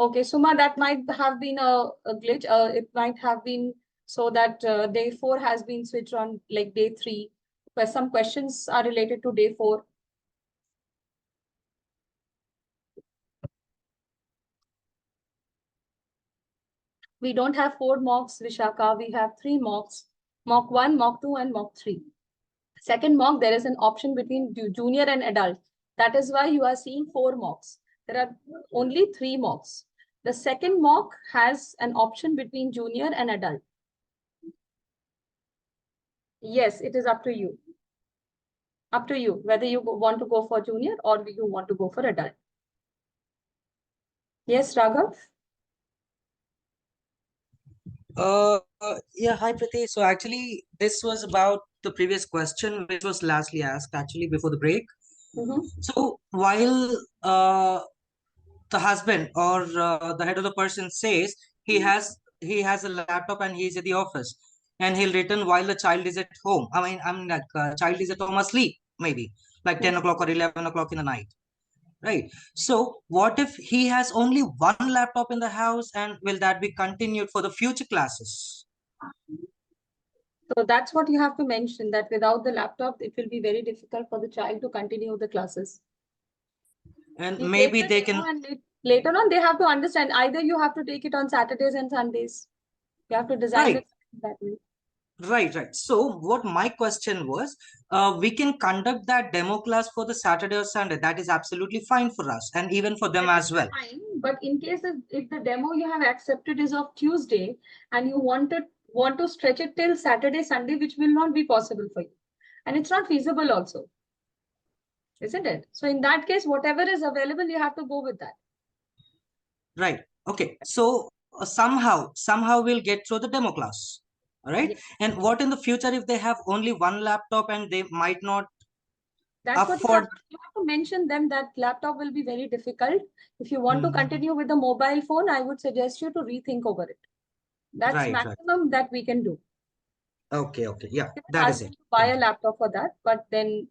Okay, Suma, that might have been a glitch. It might have been so that day 4 has been switched on like day 3, where some questions are related to day 4. We don't have 4 mocks, Vishaka. We have 3 mocks. Mock 1, mock 2, and mock 3. Second mock, there is an option between junior and adult. That is why you are seeing 4 mocks. There are only 3 mocks. The second mock has an option between junior and adult. Yes, it is up to you. Up to you, whether you want to go for junior or you want to go for adult. Yes, Raghav? Yeah, hi Priti. So actually, this was about the previous question, which was lastly asked actually before the break. So while the husband or the head of the person says he has a laptop and he's at the office, and he'll return while the child is at home. I mean like child is at home asleep, maybe like 10 o'clock or 11 o'clock in the night. Right. So what if he has only one laptop in the house, and will that be continued for the future classes? So that's what you have to mention, that without the laptop, it will be very difficult for the child to continue the classes. And You take maybe the they demo can. and later on, they have to understand either you have to take it on Saturdays and Sundays. You have to design Right, it that way. right. So what my question was, we can conduct that demo class for the Saturday or Sunday. That is absolutely fine for us and even for them That is as well. fine, but in case if the demo you have accepted is of Tuesday and you want to stretch it till Saturday, Sunday, which will not be possible for you. And it's not feasible also, isn't it? So in that case, whatever is available, you have to go with that. Right. Okay. So somehow we'll get through the demo class. All right. Yes. And what in the future if they have only one laptop and they might not That's what afford? you have to mention them, that laptop will be very difficult. If you want to Mhm. continue with the mobile phone, I would suggest you to rethink over it. That's Right. maximum that we can do. Okay. Yeah, You can that ask is them it. to buy Thank a you. laptop for that, but then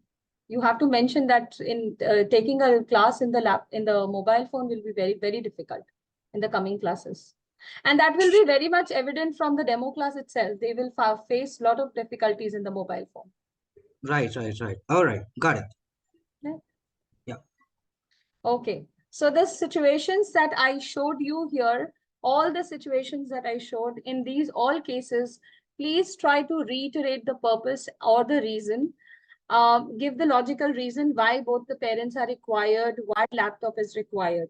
you have to mention that in taking a class in the mobile phone will be very, very difficult in the coming classes. And that will be very much evident from the demo class itself. They will face a lot of difficulties in the mobile phone. Right. All right. Got it. Yeah. Yeah. Okay, so the situations that I showed you here, all the situations that I showed in these all cases, please try to reiterate the purpose or the reason. Give the logical reason why both the parents are required, why laptop is required,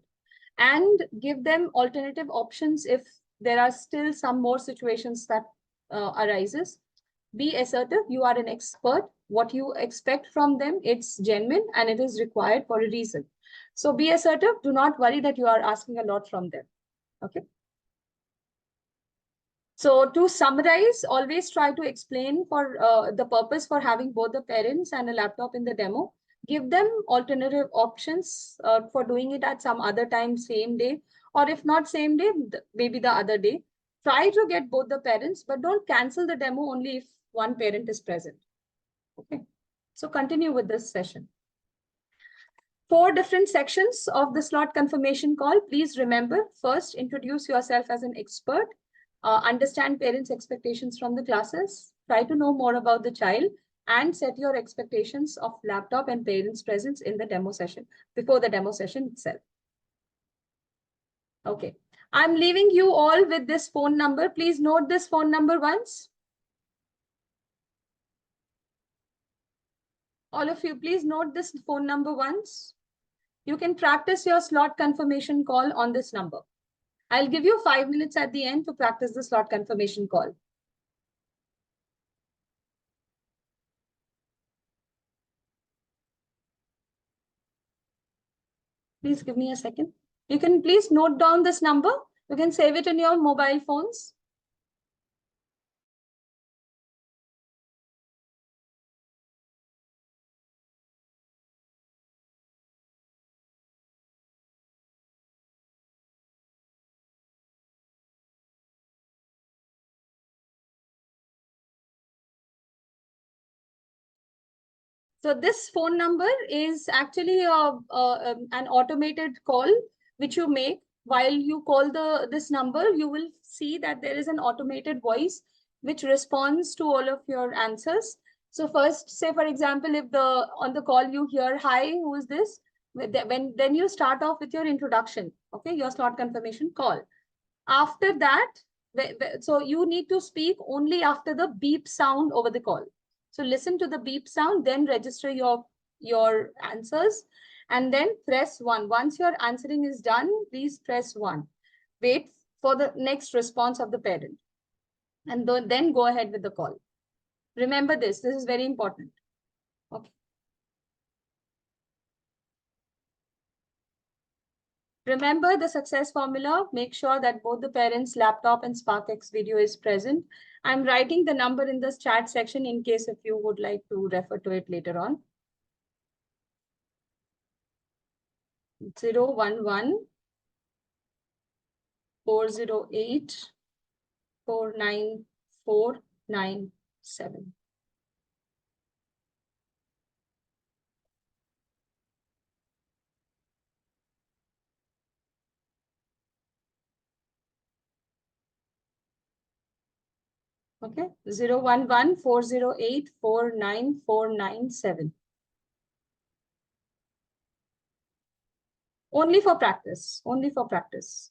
and give them alternative options if there are still some more situations that arises. Be assertive. You are an expert. What you expect from them, it's genuine and it is required for a reason. So be assertive. Do not worry that you are asking a lot from them. Okay. So to summarize, always try to explain for the purpose for having both the parents and a laptop in the demo. Give them alternative options for doing it at some other time, same day, or if not same day, maybe the other day. Try to get both the parents, but don't cancel the demo only if one parent is present. Okay. So continue with this session. 4 different sections of the slot confirmation call. Please remember, first, introduce yourself as an expert. Understand parents' expectations from the classes. Try to know more about the child and set your expectations of laptop and parents' presence in the demo session, before the demo session itself. Okay. I'm leaving you all with this phone number. Please note this phone number once. All of you, please note this phone number once. You can practice your slot confirmation call on this number. I'll give you 5 minutes at the end to practice the slot confirmation call. Please give me a second. You can please note down this number. You can save it in your mobile phones. So this phone number is actually an automated call which you make while you call this number, you will see that there is an automated voice which responds to all of your answers. So first, say for example, if on the call you hear, hi, who is this? Then you start off with your introduction, okay, your slot confirmation call. After that, so you need to speak only after the beep sound over the call. So listen to the beep sound, then register your answers, and then press 1. Once your answering is done, please press 1. Wait for the next response of the parent, and then go ahead with the call. Remember this. This is very important. Okay. Remember the success formula. Make sure that both the parents' laptop and SparkX video is present. I'm writing the number in the chat section in case if you would like to refer to it later on. 011 408 49497. Okay, 011 408 49497. Only for practice, only for practice.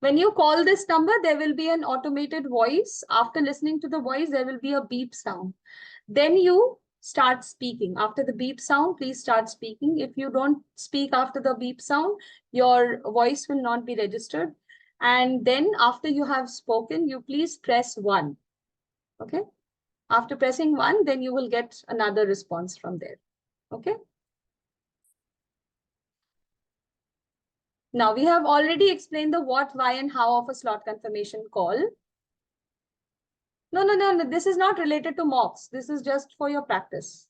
When you call this number, there will be an automated voice. After listening to the voice, there will be a beep sound. Then you start speaking. After the beep sound, please start speaking. If you don't speak after the beep sound, your voice will not be registered. And then after you have spoken, you please press 1. Okay. After pressing 1, then you will get another response from there. Okay. Now we have already explained the what, why, and how of a slot confirmation call. No. This is not related to mocks. This is just for your practice.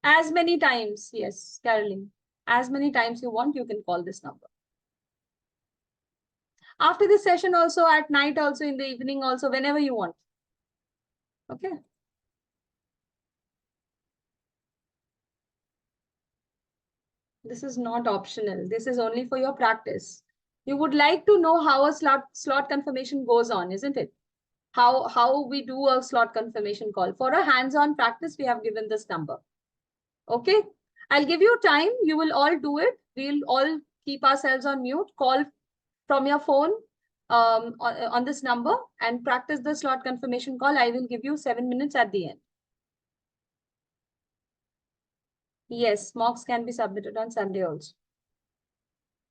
As many times, yes, Caroline, as many times you want, you can call this number. After this session also, at night also, in the evening also, whenever you want. Okay. This is not optional. This is only for your practice. You would like to know how a slot confirmation goes on, isn't it? How we do a slot confirmation call. For a hands-on practice, we have given this number. Okay. I'll give you time. You will all do it. We'll all keep ourselves on mute. Call from your phone on this number and practice the slot confirmation call. I will give you 7 minutes at the end. Yes, mocks can be submitted on Sunday also,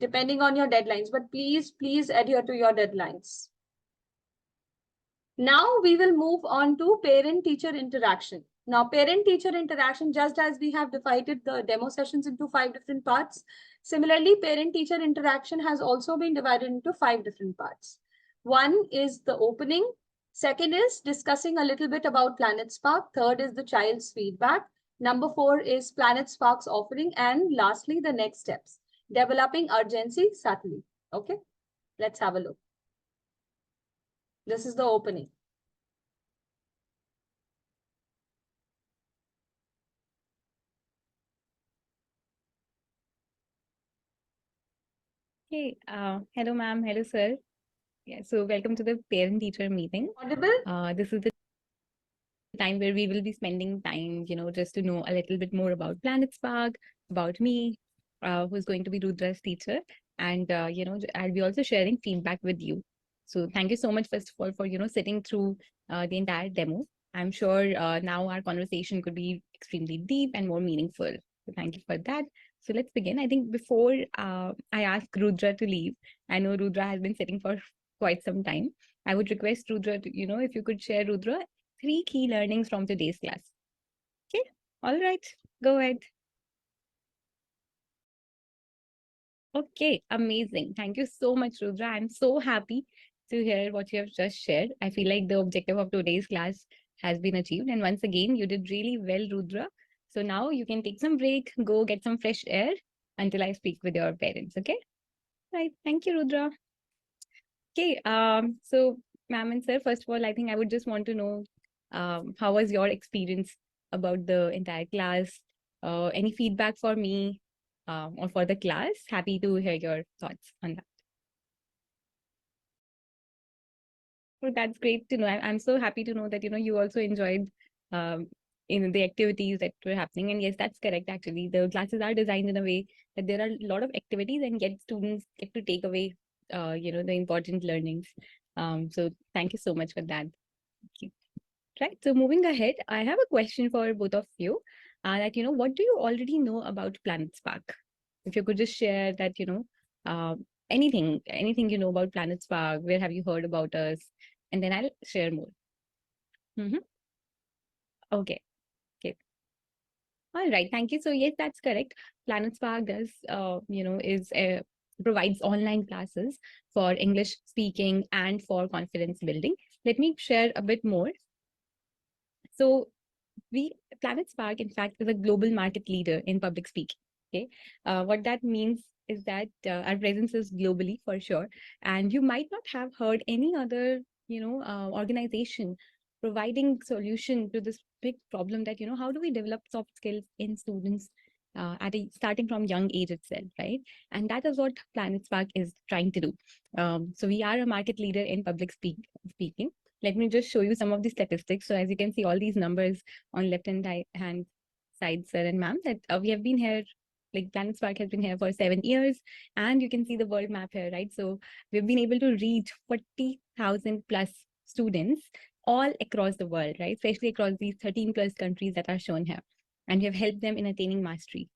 depending on your deadlines. But please adhere to your deadlines. Now we will move on to parent-teacher interaction. Now, parent-teacher interaction, just as we have divided the demo sessions into 5 different parts, similarly, parent-teacher interaction has also been divided into 5 different parts. One is the opening. Second is discussing a little bit about PlanetSpark. Third is the child's feedback. Number 4 is PlanetSpark's offering. And lastly, the next steps, developing urgency subtly. Okay, let's have a look. This is the opening. Hey, hello, ma'am. Hello, sir. Yeah, so welcome to the parent-teacher meeting. Audible? This is the time where we will be spending time, just to know a little bit more about PlanetSpark, about me, who's going to be Rudra's teacher. And, I'll be also sharing feedback with you. So thank you so much, first of all, for, sitting through the entire demo. I'm sure now our conversation could be extremely deep and more meaningful. So thank you for that. So let's begin. I think before I ask Rudra to leave, I know Rudra has been sitting for quite some time. I would request Rudra to, if you could share, Rudra, 3 key learnings from today's class. Okay, all right, go ahead. Okay, amazing. Thank you so much, Rudra. I'm so happy to hear what you have just shared. I feel like the objective of today's class has been achieved. And once again, you did really well, Rudra. So now you can take some break, go get some fresh air until I speak with your parents, okay? Right, thank you, Rudra. Okay, so ma'am and sir, first of all, I think I would just want to know how was your experience about the entire class? Any feedback for me? or for the class. Happy to hear your thoughts on that. Well, that's great to know. I'm so happy to know that, you also enjoyed um, the activities that were happening. And yes, that's correct. Actually, the classes are designed in a way that there are a lot of activities and yet students get to take away, the important learnings. So thank you so much for that. Thank you. Right. So moving ahead, I have a question for both of you. That, what do you already know about Planet Spark? If you could just share that, uh, anything you know about Planet Spark, where have you heard about us? And then I'll share more. Okay. Okay. All right. Thank you. So yes, that's correct. Planet Spark does, provides online classes for English speaking and for confidence building. Let me share a bit more. So Planet Spark, in fact, is a global market leader in public speaking. Okay. What that means is that our presence is globally for sure. And you might not have heard any other, organization providing solution to this big problem that, how do we develop soft skills in students starting from young age itself, right? And that is what Planet Spark is trying to do. So we are a market leader in public speaking. Let me just show you some of the statistics. So as you can see, all these numbers on left hand side, sir and ma'am, that we have been here, like Planet Spark has been here for 7 years, and you can see the world map here, right? So we've been able to reach 40,000 plus students all across the world, right? Especially across these 13 plus countries that are shown here. And we have helped them in attaining mastery.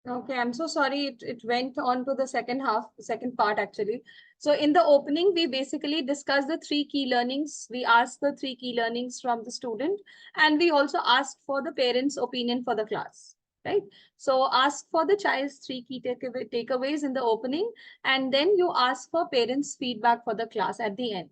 Okay, I'm so sorry. It went on to the second part actually. So in the opening, we basically discussed the 3 key learnings. We asked the 3 key learnings from the student, and we also asked for the parents' opinion for the class, right? So ask for the child's 3 key takeaways in the opening, and then you ask for parents' feedback for the class at the end.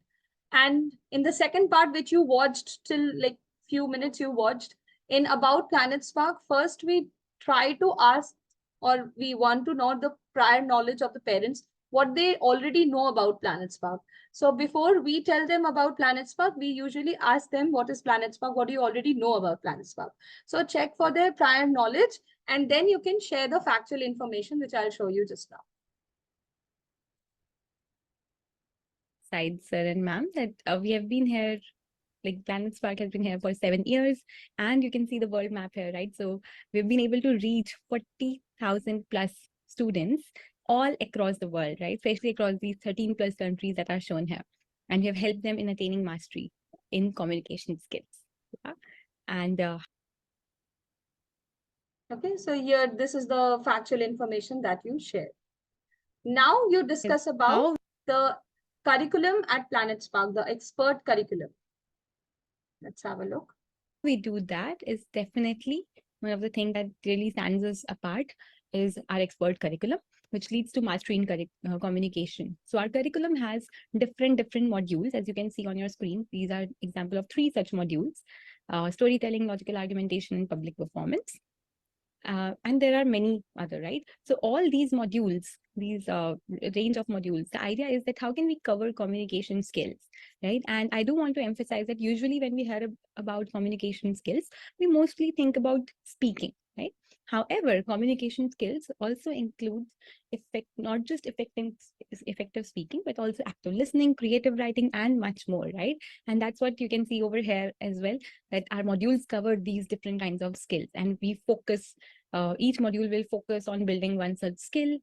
And in the second part, which you watched till like few minutes you watched, in about Planet Spark, first we try to ask, or we want to know the prior knowledge of the parents, what they already know about Planet Spark. So before we tell them about Planet Spark, we usually ask them, what is Planet Spark? What do you already know about Planet Spark? So check for their prior knowledge, and then you can share the factual information, which I'll show you just now. Side, sir and ma'am, that we have been here, like Planet Spark has been here for 7 years, and you can see the world map here, right? So we've been able to reach 40,000 plus students all across the world, right? Especially across these 13 plus countries that are shown here. And we have helped them in attaining mastery in communication skills. Yeah? And okay, so here, this is the factual information that you share. Now you discuss about the curriculum at Planet Spark, the expert curriculum. Let's have a look. We do that is definitely one of the things that really stands us apart is our expert curriculum, which leads to mastery in communication. So our curriculum has different modules, as you can see on your screen. These are example of 3 such modules: storytelling, logical argumentation, and public performance. And there are many other, right? So all these modules, these range of modules, the idea is that how can we cover communication skills, right? And I do want to emphasize that usually when we hear about communication skills, we mostly think about speaking, right? However, communication skills also includes not just effective speaking, but also active listening, creative writing, and much more, right? And that's what you can see over here as well, that our modules cover these different kinds of skills, and we focus, each module will focus on building one such skill,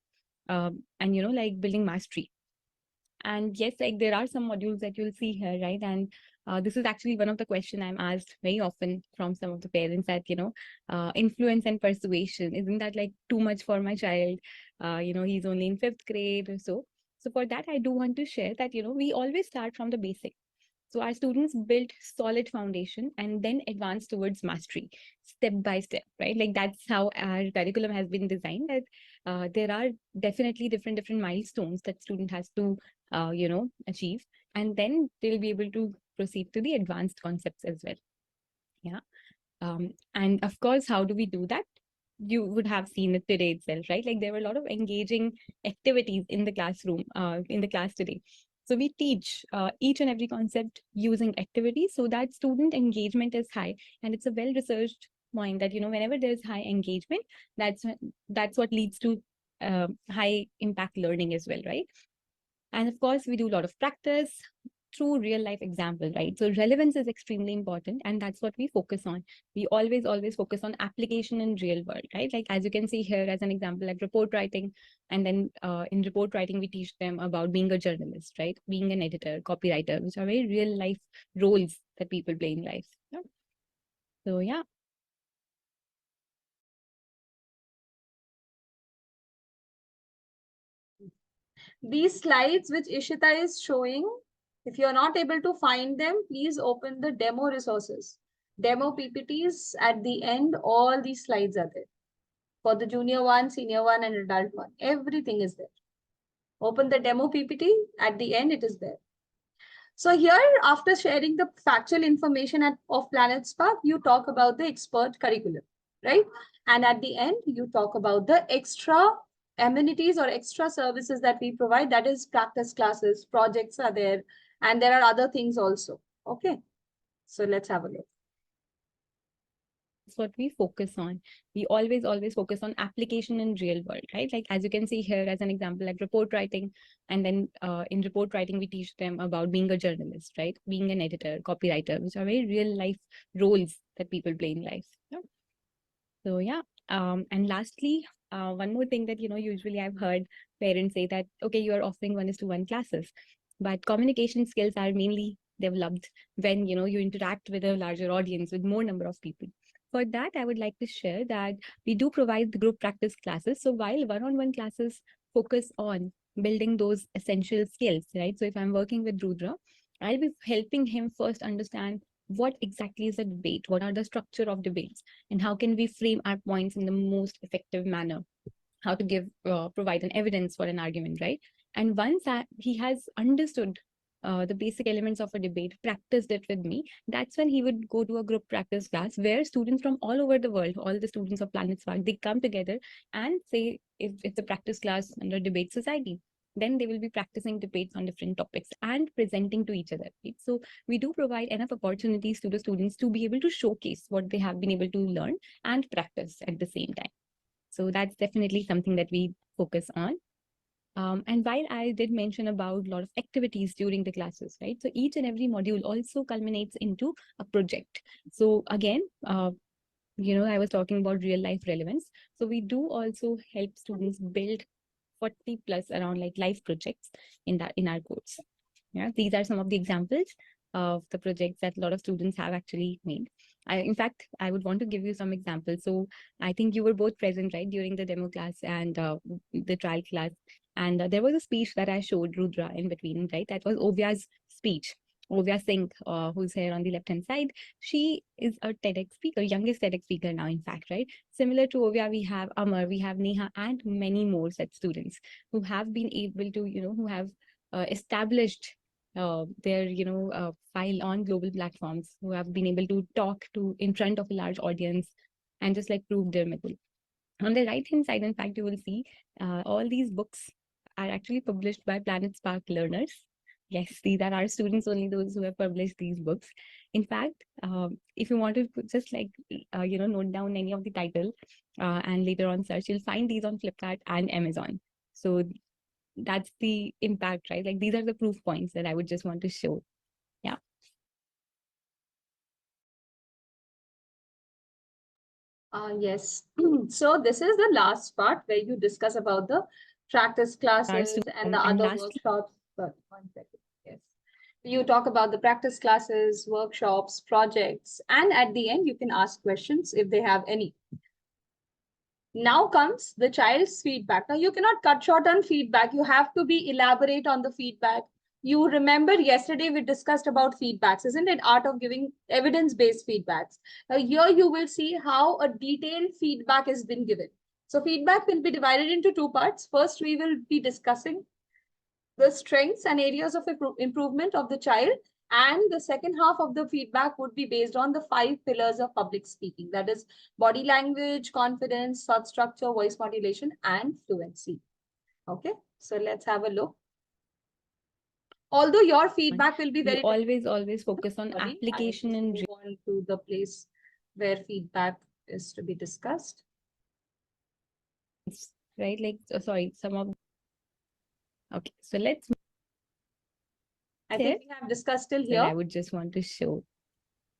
and like building mastery. And yes, like there are some modules that you'll see here, right? And this is actually one of the questions I'm asked very often from some of the parents, that influence and persuasion, isn't that like too much for my child? He's only in 5th grade or so. So for that, I do want to share that we always start from the basic. So our students build solid foundation and then advance towards mastery, step by step, right? Like that's how our curriculum has been designed, that there are definitely different milestones that student has to, achieve, and then they'll be able to proceed to the advanced concepts as well. Yeah. And of course, how do we do that? You would have seen it today itself, right? Like there were a lot of engaging activities in the classroom, in the class today. So we teach each and every concept using activities so that student engagement is high. And it's a well-researched point that, whenever there's high engagement, that's what leads to high impact learning as well, right? And of course, we do a lot of practice through real life example, right? So relevance is extremely important, and that's what we focus on. We always focus on application in real world, right? Like as you can see here as an example, like report writing, and then in report writing, we teach them about being a journalist, right? Being an editor, copywriter, which are very real life roles that people play in life. Yeah? So yeah. These slides which Ishita is showing, if you're not able to find them, please open the demo resources. Demo PPTs at the end, all these slides are there. For the junior one, senior one, and adult one, everything is there. Open the demo PPT, at the end it is there. So here, after sharing the factual information of Planet Spark, you talk about the expert curriculum, right? And at the end, you talk about the extra amenities or extra services that we provide. That is practice classes, projects are there, and there are other things also. Okay, so let's have a look. That's what we focus on. We always focus on application in real world, right? Like as you can see here as an example, like report writing, and then in report writing, we teach them about being a journalist, right? Being an editor, copywriter, which are very real life roles that people play in life. Yeah? So yeah. And lastly, one more thing that, usually I've heard parents say that, okay, you are offering 1:1 classes, but communication skills are mainly developed when, you interact with a larger audience, with more number of people. For that, I would like to share that we do provide the group practice classes. So while one-on-one classes focus on building those essential skills, right? So if I'm working with Rudra, I'll be helping him first understand what exactly is a debate, what are the structure of debates, and how can we frame our points in the most effective manner, how to provide an evidence for an argument, right? And once he has understood the basic elements of a debate, practiced it with me, that's when he would go to a group practice class where students from all over the world, all the students of Planet Spark, they come together and say, if it's a practice class under Debate Society, then they will be practicing debates on different topics and presenting to each other. Right? So we do provide enough opportunities to the students to be able to showcase what they have been able to learn and practice at the same time. So that's definitely something that we focus on. And while I did mention about a lot of activities during the classes, right? So each and every module also culminates into a project. So again, I was talking about real life relevance. So we do also help students build 40 plus around like life projects in our course. Yeah, these are some of the examples of the projects that a lot of students have actually made. In fact, I would want to give you some examples. So I think you were both present, right, during the demo class and the trial class. And there was a speech that I showed Rudra in between, right? That was Ovya's speech. Ovya Singh, who's here on the left-hand side, she is a TEDx speaker, youngest TEDx speaker now, in fact, right? Similar to Ovya, we have Amar, we have Neha, and many more such students who have been able to, who have established their file on global platforms, who have been able to talk to in front of a large audience and just like prove their method. On the right hand side, in fact, you will see all these books are actually published by Planet Spark learners. Yes, these are our students only, those who have published these books. In fact, if you want to just like note down any of the title and later on search, you'll find these on Flipkart and Amazon. So that's the impact, right? Like these are the proof points that I would just want to show. Yeah. Yes. So this is the last part where you discuss about the practice classes and the other workshops. Sorry, 1 second. Yes. You talk about the practice classes, workshops, projects, and at the end, you can ask questions if they have any. Now comes the child's feedback. Now, you cannot cut short on feedback. You have to be elaborate on the feedback. You remember yesterday we discussed about feedbacks, isn't it? Art of giving evidence-based feedbacks. Now, here you will see how a detailed feedback has been given. So feedback will be divided into 2 parts. First, we will be discussing the strengths and areas of improvement of the child. And the second half of the feedback would be based on the 5 pillars of public speaking. That is body language, confidence, thought structure, voice modulation, and fluency. Okay, so let's have a look. although your feedback will be We very always focus on Sorry, application I will and just move on to the place where feedback is to be discussed. right? Like, sorry, some of. Okay, so let's. I think we have discussed till Well, I here. would just want to show.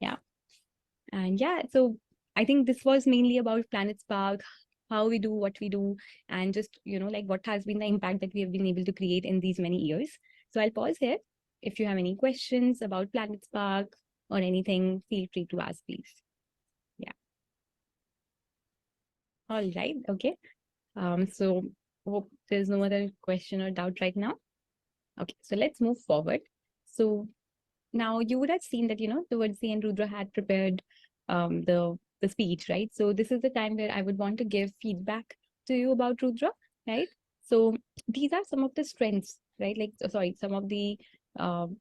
Yeah. And yeah, so I think this was mainly about Planet Spark, how we do what we do, and just, like what has been the impact that we have been able to create in these many years. So I'll pause here. If you have any questions about Planet Spark or anything, feel free to ask, please. Yeah. All right. Okay. So hope there's no other question or doubt right now. Okay, so let's move forward. So now you would have seen that, towards the end, Rudra had prepared the speech, right? So this is the time where I would want to give feedback to you about Rudra, right? So these are some of the strengths, right? Like, sorry, some of the,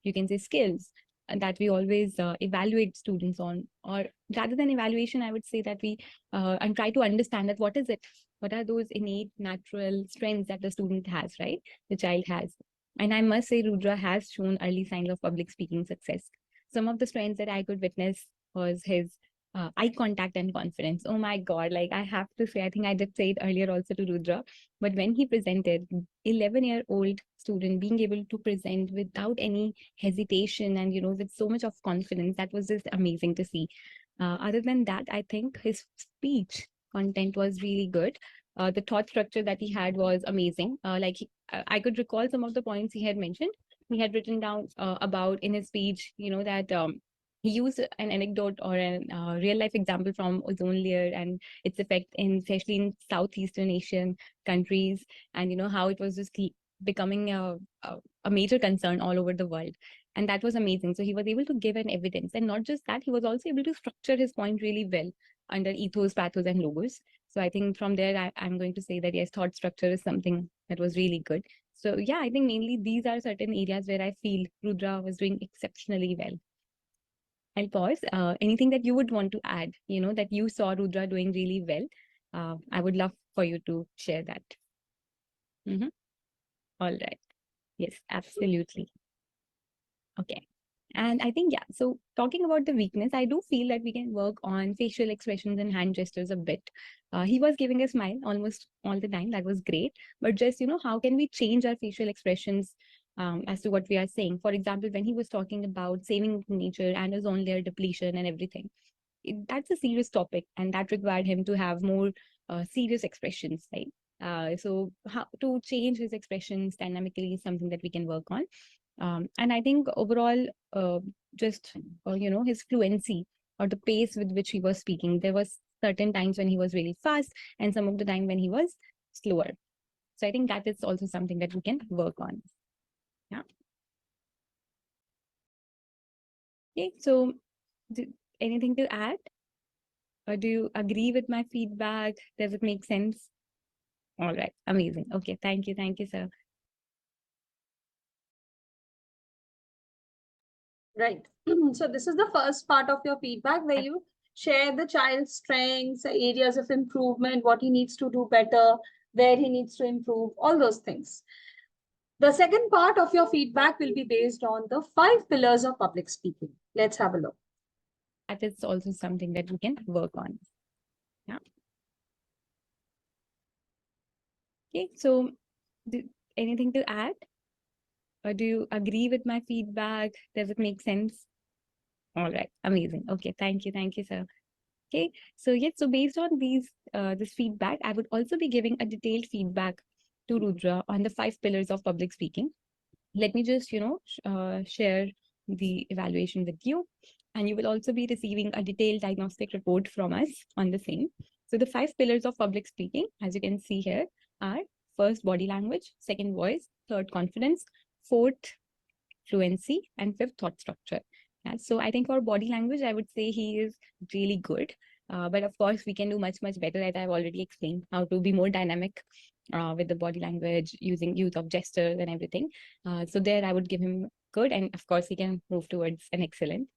you can say, skills that we always evaluate students on, or rather than evaluation, I would say that we and try to understand that what is it? What are those innate natural strengths that the student has, right? The child has. And I must say, Rudra has shown early signs of public speaking success. Some of the strengths that I could witness was his eye contact and confidence. Oh my God, like I have to say, I think I did say it earlier also to Rudra, but when he presented, 11-year-old student being able to present without any hesitation and, with so much of confidence, that was just amazing to see. Other than that, I think his speech content was really good. The thought structure that he had was amazing. I could recall some of the points he had mentioned. He had written down about in his speech, that he used an anecdote or a real life example from ozone layer and its effect especially in Southeastern Asian countries, and how it was just becoming a major concern all over the world. And that was amazing. So he was able to give an evidence, and not just that, he was also able to structure his point really well under ethos, pathos, and logos. So I think from there, I'm going to say that yes, thought structure is something that was really good. So yeah, I think mainly these are certain areas where I feel Rudra was doing exceptionally well. I'll pause. Anything that you would want to add, that you saw Rudra doing really well, I would love for you to share that. All right. Yes, absolutely. Okay. And I think, yeah, so talking about the weakness, I do feel that we can work on facial expressions and hand gestures a bit. He was giving a smile almost all the time. That was great. But just, how can we change our facial expressions as to what we are saying? For example, when he was talking about saving nature and ozone layer depletion and everything, that's a serious topic, and that required him to have more serious expressions, right? So how to change his expressions dynamically is something that we can work on. And I think overall, just his fluency or the pace with which he was speaking, there was certain times when he was really fast and some of the time when he was slower. So I think that is also something that we can work on. Yeah. Okay. So anything to add? Or do you agree with my feedback? Does it make sense? All right. Amazing. Okay. Thank you. Thank you, sir. Right. So this is the first part of your feedback where you share the child's strengths, areas of improvement, what he needs to do better, where he needs to improve, all those things. The second part of your feedback will be based on the 5 pillars of public speaking. Let's have a look. That is also something that we can work on. Yeah. Okay. So anything to add? Or do you agree with my feedback? Does it make sense? All right. Amazing. Okay. Thank you. Thank you, sir. Okay. So yes, so based on this feedback, I would also be giving a detailed feedback to Rudra on the 5 pillars of public speaking. Let me just, share the evaluation with you. And you will also be receiving a detailed diagnostic report from us on the same. So the 5 pillars of public speaking, as you can see here, are first, body language; second, voice; third, confidence; fourth, fluency; and fifth, thought structure. Yeah, so I think for body language, I would say he is really good. But of course, we can do much, much better, as I've already explained, how to be more dynamic with the body language, using use of gestures and everything. So there I would give him good, and of course he can move towards an excellent.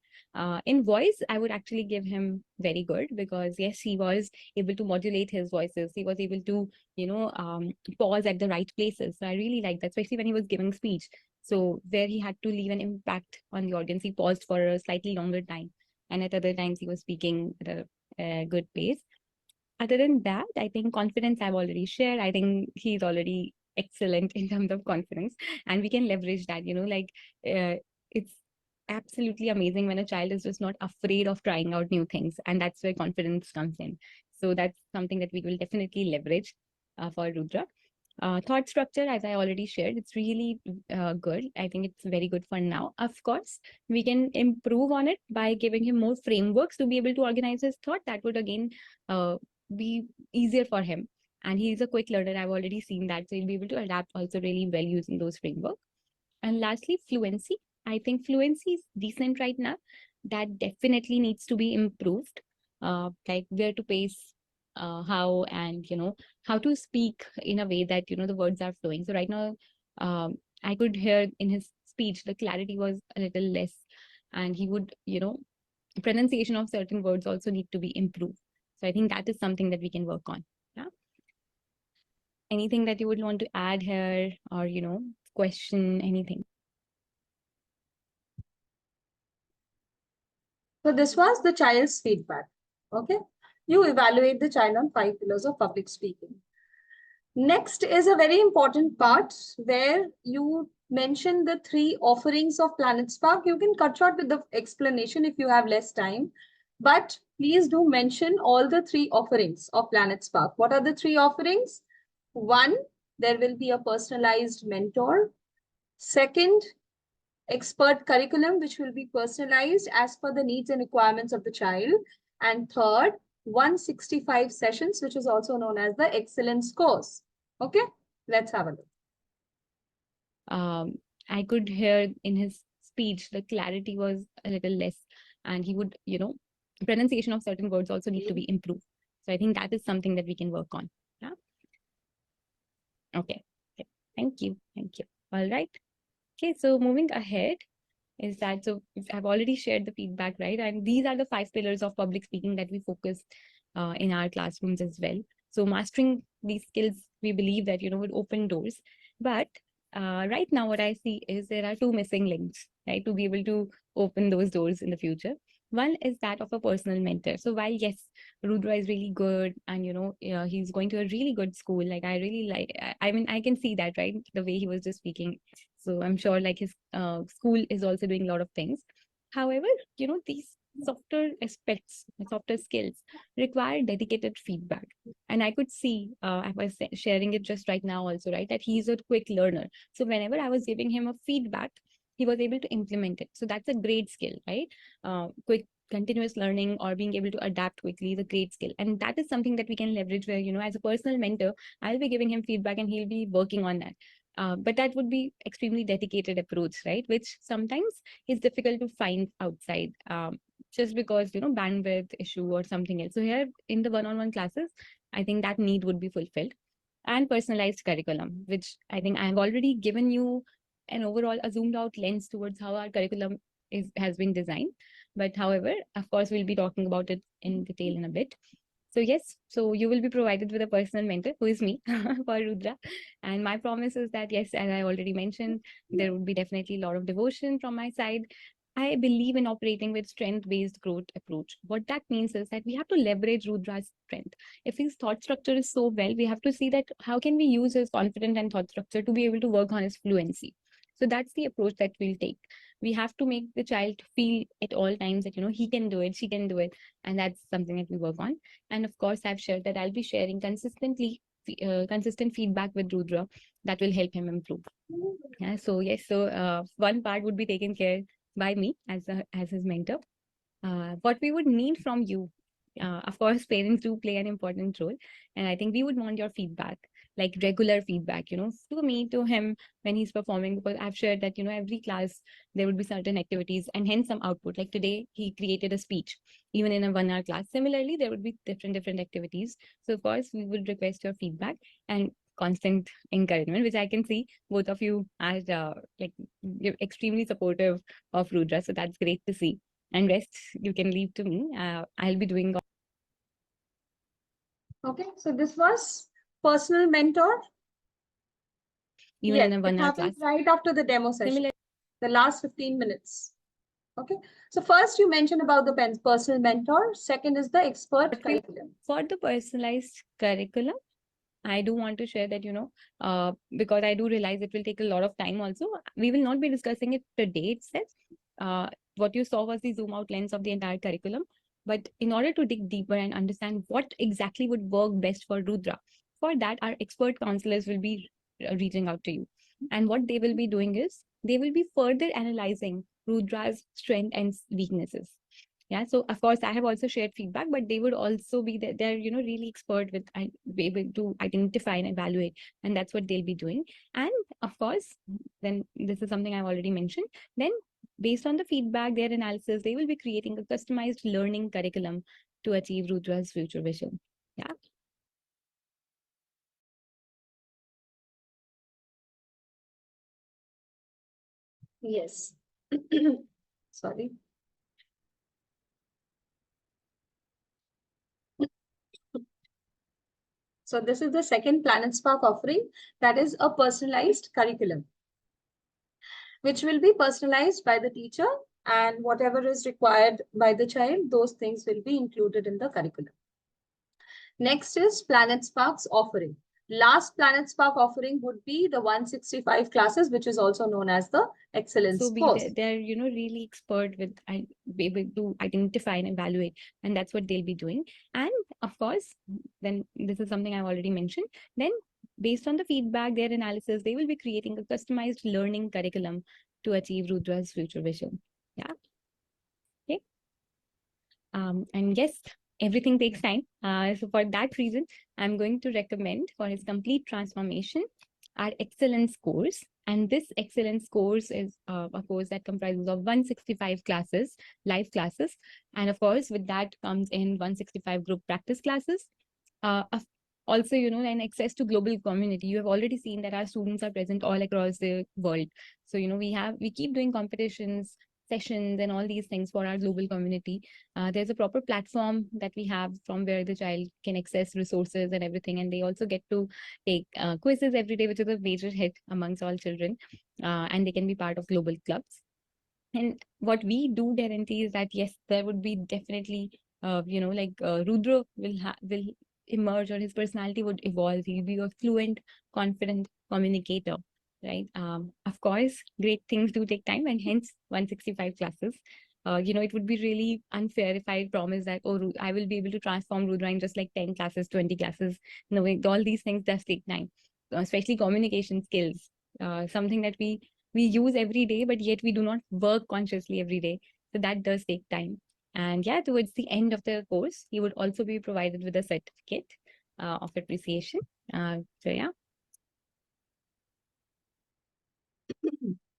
In voice, I would actually give him very good, because yes, he was able to modulate his voices. He was able to, pause at the right places. So I really like that, especially when he was giving speech. So where he had to leave an impact on the audience, he paused for a slightly longer time. And at other times, he was speaking at a good pace. Other than that, I think confidence I've already shared. I think he's already excellent in terms of confidence, and we can leverage that, it's absolutely amazing when a child is just not afraid of trying out new things, and that's where confidence comes in. So that's something that we will definitely leverage for Rudra. Thought structure, as I already shared, it's really good. I think it's very good for now. Of course, we can improve on it by giving him more frameworks to be able to organize his thought. That would again be easier for him. And he's a quick learner. I've already seen that. So he'll be able to adapt also really well using those frameworks. And lastly, fluency. I think fluency is decent right now. That definitely needs to be improved. Like where to pace, how, and how to speak in a way that the words are flowing. So right now, I could hear in his speech the clarity was a little less, and he would pronunciation of certain words also need to be improved. So I think that is something that we can work on. Yeah. Anything that you would want to add here, or question anything? So this was the child's feedback. Okay. You evaluate the child on 5 pillars of public speaking. Next is a very important part where you mention the 3 offerings of Planet Spark. You can cut short with the explanation if you have less time, but please do mention all the 3 offerings of Planet Spark. What are the 3 offerings? 1, there will be a personalized mentor. Second, expert curriculum, which will be personalized as per the needs and requirements of the child. And third, 165 sessions, which is also known as the excellence course. Okay, let's have a look. I could hear in his speech the clarity was a little less, and he would, pronunciation of certain words also need to be improved. So I think that is something that we can work on. Yeah. Okay. Thank you. All right. Okay, so moving ahead is that, so I've already shared the feedback, right? And these are the 5 pillars of public speaking that we focus in our classrooms as well. So mastering these skills, we believe that, would open doors. But right now, what I see is there are 2 missing links, right, to be able to open those doors in the future. One is that of a personal mentor. So while, yes, Rudra is really good and, he's going to a really good school, like I really like, I mean, I can see that, right? The way he was just speaking. So I'm sure like his school is also doing a lot of things. However, these softer aspects, softer skills require dedicated feedback. And I could see, I was sharing it just right now also, right, that he's a quick learner. So whenever I was giving him a feedback, he was able to implement it. So that's a great skill, right? Quick continuous learning or being able to adapt quickly is a great skill. And that is something that we can leverage where, as a personal mentor, I'll be giving him feedback and he'll be working on that. But that would be extremely dedicated approach, right? Which sometimes is difficult to find outside, just because, bandwidth issue or something else. So here in the one-on-one classes, I think that need would be fulfilled. And personalized curriculum, which I think I have already given you an overall a zoomed out lens towards how our curriculum has been designed. But however, of course, we'll be talking about it in detail in a bit. So yes, so you will be provided with a personal mentor, who is me, for Rudra. And my promise is that, yes, as I already mentioned, there would be definitely a lot of devotion from my side. I believe in operating with strength-based growth approach. What that means is that we have to leverage Rudra's strength. If his thought structure is so well, we have to see that how can we use his confidence and thought structure to be able to work on his fluency. So that's the approach that we'll take. We have to make the child feel at all times that, he can do it, she can do it. And that's something that we work on. And of course, I've shared that I'll be sharing consistent feedback with Rudra that will help him improve. Yeah, so yes, so one part would be taken care by me as his mentor. What we would need from you, of course, parents do play an important role, and I think we would want your feedback, like regular feedback, to me, to him when he's performing, because I've shared that, every class there would be certain activities and hence some output. Like today, he created a speech, even in a 1-hour class. Similarly, there would be different activities. So of course, we would request your feedback and constant encouragement, which I can see both of you are like you're extremely supportive of Rudra. So that's great to see. And rest you can leave to me. I'll be doing. Okay, so this was personal mentor. even Yes, in a it 1 hour happens class. right after the demo session, Similar the last 15 minutes. Okay. So first you mentioned about the personal mentor. Second is the expert curriculum. for the personalized curriculum, I do want to share that, because I do realize it will take a lot of time also. We will not be discussing it today itself. What you saw was the zoom out lens of the entire curriculum. But in order to dig deeper and understand what exactly would work best for Rudra, for that, our expert counselors will be reaching out to you. And what they will be doing is they will be further analyzing Rudra's strength and weaknesses. Yeah, so of course I have also shared feedback, but they would also be they're really expert with be able to identify and evaluate, and that's what they'll be doing. And of course, then this is something I've already mentioned. Then based on the feedback, their analysis, they will be creating a customized learning curriculum to achieve Rudra's future vision. Yeah. Yes. Sorry. So this is the second Planet Spark offering, that is a personalized curriculum, which will be personalized by the teacher, and whatever is required by the child, those things will be included in the curriculum. Next is Planet Spark's offering. Last Planet Spark offering would be the 165 classes, which is also known as the Excellence course. They're really expert with be able to identify and evaluate, and that's what they'll be doing. And of course, then this is something I've already mentioned. Then based on the feedback, their analysis, they will be creating a customized learning curriculum to achieve Rudra's future vision. Yeah. Okay. And yes, everything takes time. So for that reason, I'm going to recommend for his complete transformation our excellence course. And this excellence course is a course that comprises of 165 classes, live classes. And of course, with that comes in 165 group practice classes. Also, and access to global community. You have already seen that our students are present all across the world. So, we keep doing competitions, sessions, and all these things for our global community. There's a proper platform that we have from where the child can access resources and everything. And they also get to take quizzes every day, which is a major hit amongst all children. And they can be part of global clubs. And what we do guarantee is that, yes, there would be definitely, Rudra will emerge, or his personality would evolve. He'll be a fluent, confident communicator, right? Of course, great things do take time, and hence 165 classes. It would be really unfair if I promise that, I will be able to transform Rudra in just like 10 classes, 20 classes. No, all these things does take time, especially communication skills, something that we use every day, but yet we do not work consciously every day. So that does take time. And yeah, towards the end of the course, he would also be provided with a certificate of appreciation. So yeah.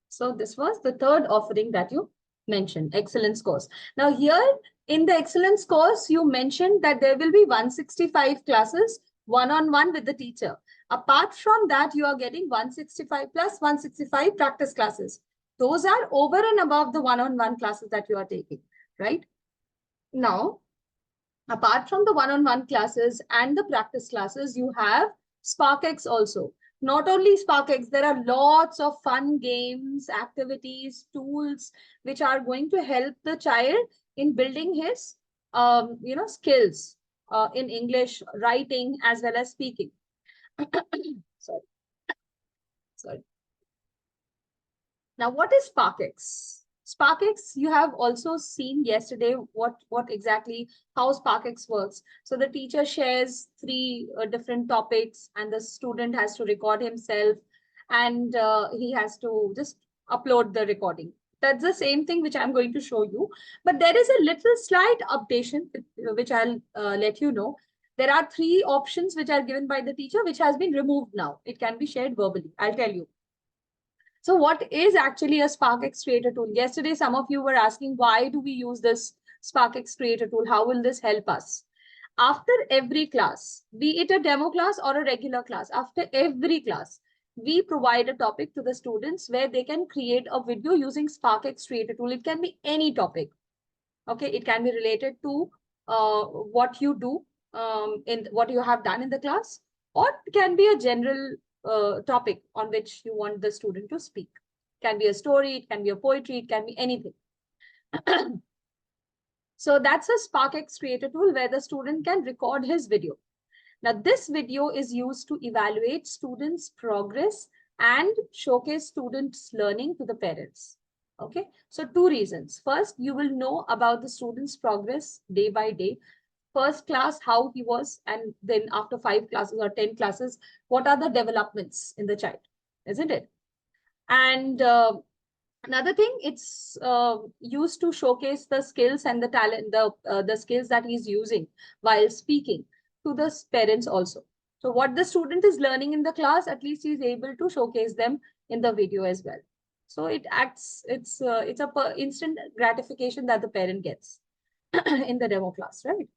So this was the third offering that you mentioned, excellence course. Now here in the excellence course, you mentioned that there will be 165 classes one-on-one with the teacher. Apart from that, you are getting 165 plus 165 practice classes. Those are over and above the one-on-one classes that you are taking, right? Now, apart from the one-on-one classes and the practice classes, you have SparkX also. Not only SparkX, there are lots of fun games, activities, tools, which are going to help the child in building his, skills in English, writing, as well as speaking. Sorry. Now, what is SparkX? SparkX, you have also seen yesterday what exactly how SparkX works. So the teacher shares 3 different topics, and the student has to record himself, and he has to just upload the recording. That's the same thing which I'm going to show you. But there is a little slight updation which I'll let you know. There are 3 options which are given by the teacher, which has been removed now. It can be shared verbally. I'll tell you. So what is actually a SparkX Creator tool? Yesterday, some of you were asking, why do we use this SparkX Creator tool? How will this help us? After every class, be it a demo class or a regular class, after every class, we provide a topic to the students where they can create a video using SparkX Creator tool. It can be any topic. Okay, it can be related to what you do in what you have done in the class, or it can be a general topic on which you want the student to speak. Can be a story, it can be a poetry, it can be anything. So that's a SparkX Creator tool where the student can record his video. Now, this video is used to evaluate students' progress and showcase students' learning to the parents. Okay, so 2 reasons. First, you will know about the student's progress day by day. First class, how he was, and then after 5 classes or 10 classes, what are the developments in the child, isn't it? And another thing, it's used to showcase the skills and the talent, the skills that he's using while speaking to the parents also. So what the student is learning in the class, at least he's able to showcase them in the video as well. So it acts, it's a instant gratification that the parent gets in the demo class, right?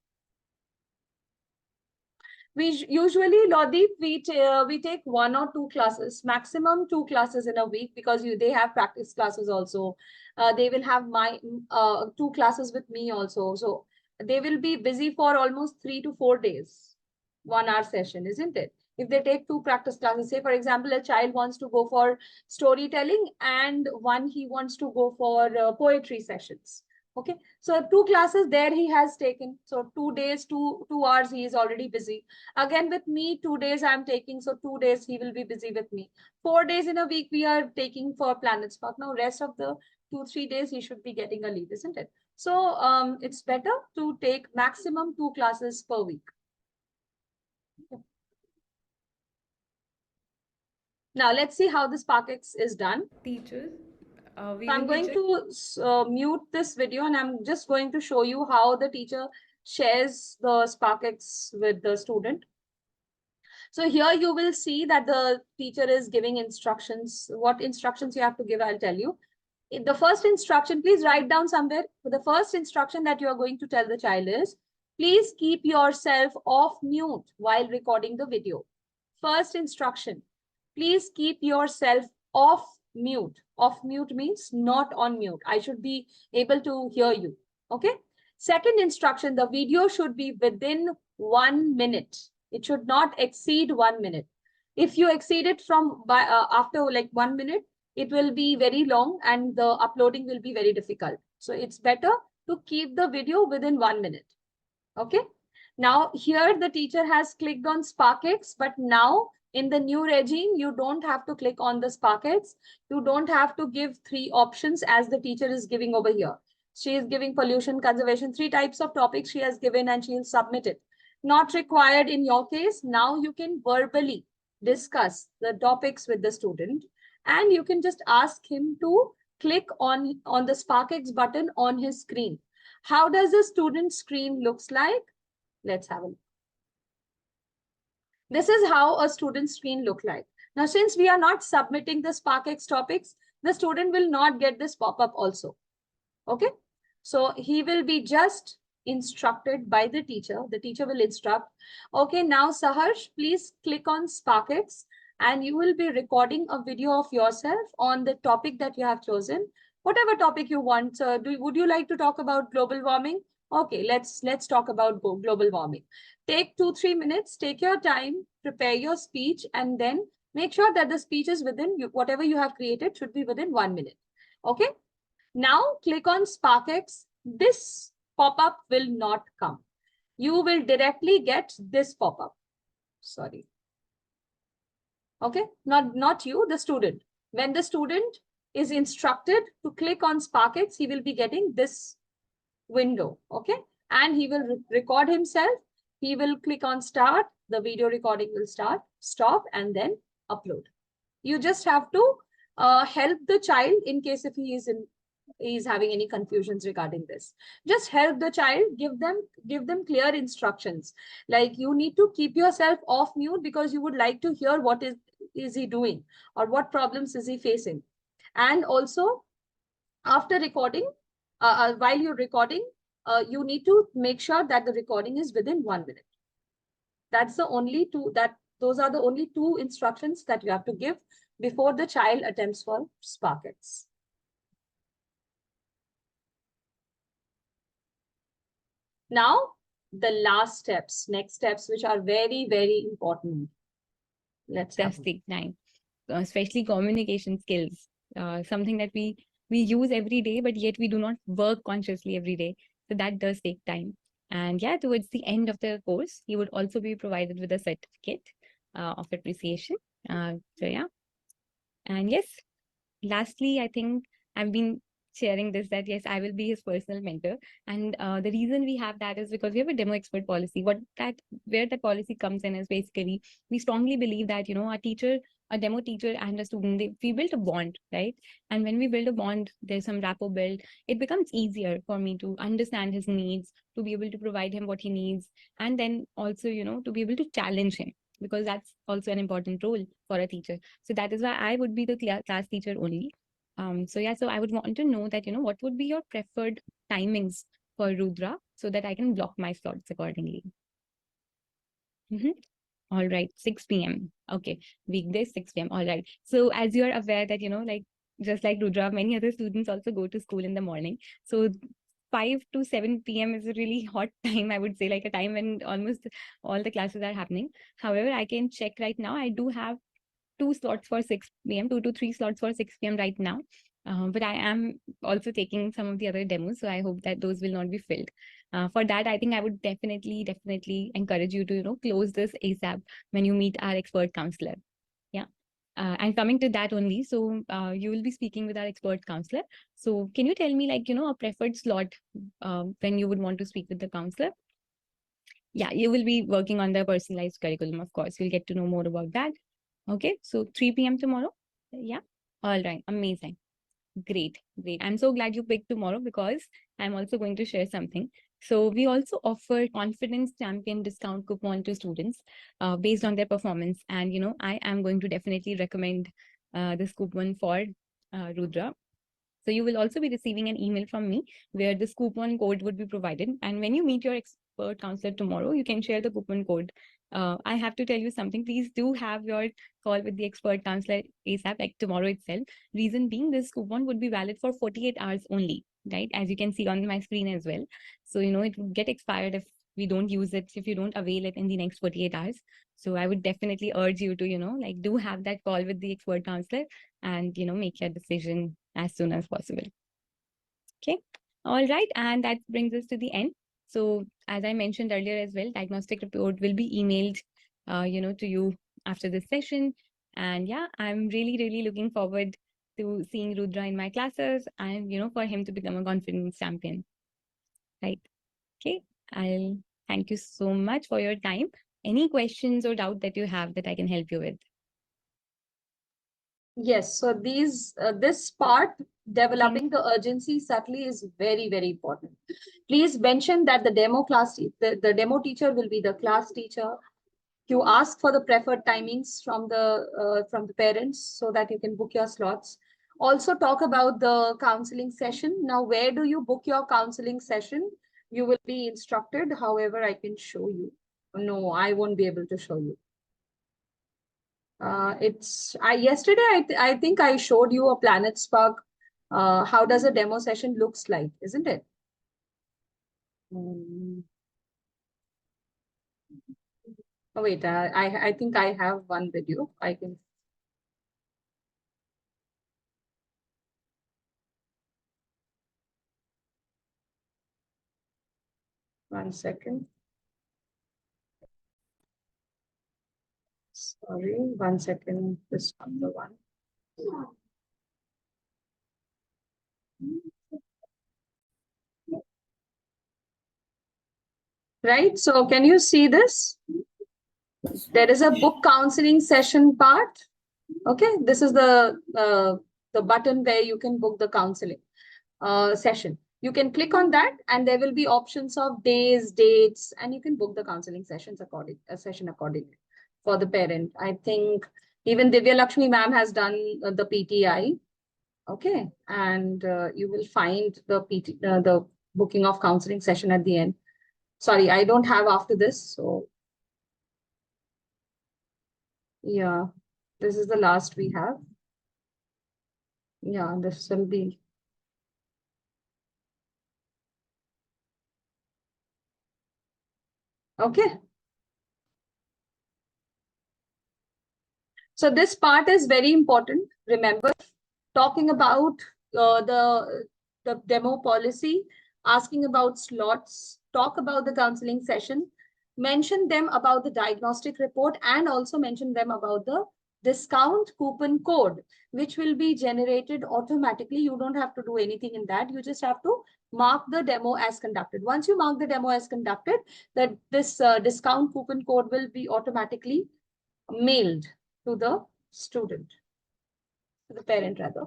We usually, Lodeep, we take 1 or 2 classes, maximum 2 classes in a week, because they have practice classes also. They will have my 2 classes with me also. So they will be busy for almost 3 to 4 days, 1 hour session, isn't it? If they take 2 practice classes, say for example, a child wants to go for storytelling and one he wants to go for poetry sessions. Okay, so 2 classes there he has taken. So 2 days, 2 hours, he is already busy. Again, with me, 2 days I'm taking. So 2 days he will be busy with me. 4 days in a week we are taking for Planet Spark. Now, rest of the 2-3 days he should be getting a leave, isn't it? So it's better to take maximum 2 classes per week. Okay. Now, let's see how the SparkX is done. Teachers, So I'm going to mute this video, and I'm just going to show you how the teacher shares the SparkX with the student. So here you will see that the teacher is giving instructions. What instructions you have to give, I'll tell you. The first instruction, please write down somewhere. The first instruction that you are going to tell the child is, please keep yourself off mute while recording the video. First instruction, please keep yourself off mute. Off mute means not on mute. I should be able to hear you. Okay. Second instruction, the video should be within 1 minute. It should not exceed 1 minute. If you exceed it from after like 1 minute, it will be very long and the uploading will be very difficult. So it's better to keep the video within 1 minute. Okay. Now here the teacher has clicked on SparkX, but now in the new regime, you don't have to click on the SparkX. You don't have to give 3 options as the teacher is giving over here. She is giving pollution, conservation, 3 types of topics she has given, and she will submit it. Not required in your case. Now you can verbally discuss the topics with the student, and you can just ask him to click on the SparkX button on his screen. How does the student screen looks like? Let's have a look. This is how a student screen look like. Now, since we are not submitting the SparkX topics, the student will not get this pop-up also. Okay. So he will be just instructed by the teacher. The teacher will instruct. Okay, now Saharsh, please click on SparkX and you will be recording a video of yourself on the topic that you have chosen. Whatever topic you want. Would you like to talk about global warming? Okay, let's talk about global warming. Take 2-3 minutes, take your time, prepare your speech, and then make sure that the speech is within whatever you have created should be within 1 minute. Okay. Now click on SparkX. This pop-up will not come. You will directly get this pop-up. Sorry. Okay, not you, the student. When the student is instructed to click on SparkX, he will be getting this window. Okay, and he will record himself. He will click on start. The video recording will start, stop, and then upload. You just have to help the child in case if he is having any confusions regarding this. Just help the child, give them clear instructions. Like, you need to keep yourself off mute because you would like to hear what is he doing or what problems is he facing. And also, after recording, while you're recording, you need to make sure that the recording is within 1 minute. That's the only those are the only 2 instructions that you have to give before the child attempts for SparkX. Now, the last steps, next steps, which are very, very important. Let's does have. take time, especially communication skills, something that we use every day, but yet we do not work consciously every day. So that does take time. And yeah, towards the end of the course, you would also be provided with a certificate of appreciation. So yeah, and yes, lastly, I think I've been sharing this that yes, I will be his personal mentor. And the reason we have that is because we have a demo expert policy. Where that policy comes in is basically we strongly believe that, you know, a demo teacher and a student, we build a bond, right? And when we build a bond, there's some rapport built. It becomes easier for me to understand his needs, to be able to provide him what he needs, and then also, you know, to be able to challenge him, because that's also an important role for a teacher. So that is why I would be the class teacher only. So yeah, so I would want to know that, you know, what would be your preferred timings for Rudra so that I can block my slots accordingly. All right, 6 p.m. Okay, weekdays, 6 p.m. All right. So as you are aware that, you know, like just like Rudra, many other students also go to school in the morning. So 5 to 7 p.m. is a really hot time, I would say, like a time when almost all the classes are happening. However, I can check right now. I do have 2 slots for 6 p.m., 2 to 3 slots for 6 p.m. right now. But I am also taking some of the other demos, so I hope that those will not be filled. For that, I think I would definitely encourage you to, you know, close this ASAP when you meet our expert counselor. Yeah. And coming to that only, so you will be speaking with our expert counselor. So can you tell me, like, you know, a preferred slot when you would want to speak with the counselor? Yeah, you will be working on the personalized curriculum, of course. You'll get to know more about that. Okay, so 3 p.m. tomorrow. Yeah. All right. Amazing. Great. Great. I'm so glad you picked tomorrow because I'm also going to share something. So we also offer confidence champion discount coupon to students based on their performance. And, you know, I am going to definitely recommend this coupon for Rudra. So you will also be receiving an email from me where this coupon code would be provided. And when you meet your expert counselor tomorrow, you can share the coupon code. I have to tell you something. Please do have your call with the expert counselor ASAP, like tomorrow itself. Reason being, this coupon would be valid for 48 hours only, right? As you can see on my screen as well. So, you know, it would get expired if we don't use it, if you don't avail it in the next 48 hours. So I would definitely urge you to, you know, like do have that call with the expert counselor and, you know, make your decision as soon as possible. Okay. All right. And that brings us to the end. So as I mentioned earlier as well, diagnostic report will be emailed, you know, to you after this session. And yeah, I'm really looking forward to seeing Rudra in my classes and, you know, for him to become a confidence champion. Right. Okay. I'll thank you so much for your time. Any questions or doubt that you have that I can help you with? Yes, so this part, developing the urgency subtly, is very important. Please mention that the demo teacher will be the class teacher. You ask for the preferred timings from the parents so that you can book your slots. Also talk about the counseling session. Now, where do you book your counseling session? You will be instructed. However, I can show you. No, I won't be able to show you. It's yesterday I think I showed you a Planet Spark. How does a demo session looks like, isn't it? Oh wait, I think I have one video. I can. One second. Sorry, 1 second. This number one. Right. So can you see this? There is a book counseling session part. Okay. This is the button where you can book the counseling session. You can click on that and there will be options of days, dates, and you can book the counseling sessions accordingly for the parent. I think even Divya Lakshmi ma'am has done the PTI. Okay. And you will find the booking of counseling session at the end. Sorry, I don't have after this. So yeah, this is the last we have. Yeah, this will be. Okay. So this part is very important. Remember, talking about the demo policy, asking about slots, talk about the counseling session, mention them about the diagnostic report, and also mention them about the discount coupon code, which will be generated automatically. You don't have to do anything in that. You just have to mark the demo as conducted. Once you mark the demo as conducted, that this discount coupon code will be automatically mailed to the student, to the parent rather.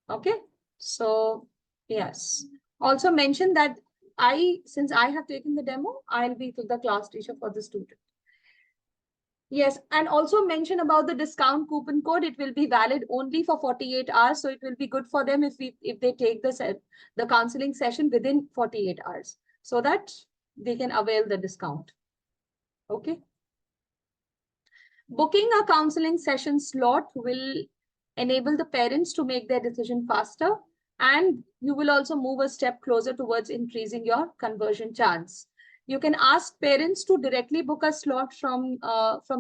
Okay, so yes. Also mention that since I have taken the demo, I'll be the class teacher for the student. Yes, and also mention about the discount coupon code. It will be valid only for 48 hours. So it will be good for them if they take the counseling session within 48 hours so that they can avail the discount. Okay. Booking a counseling session slot will enable the parents to make their decision faster, and you will also move a step closer towards increasing your conversion chance. You can ask parents to directly book a slot from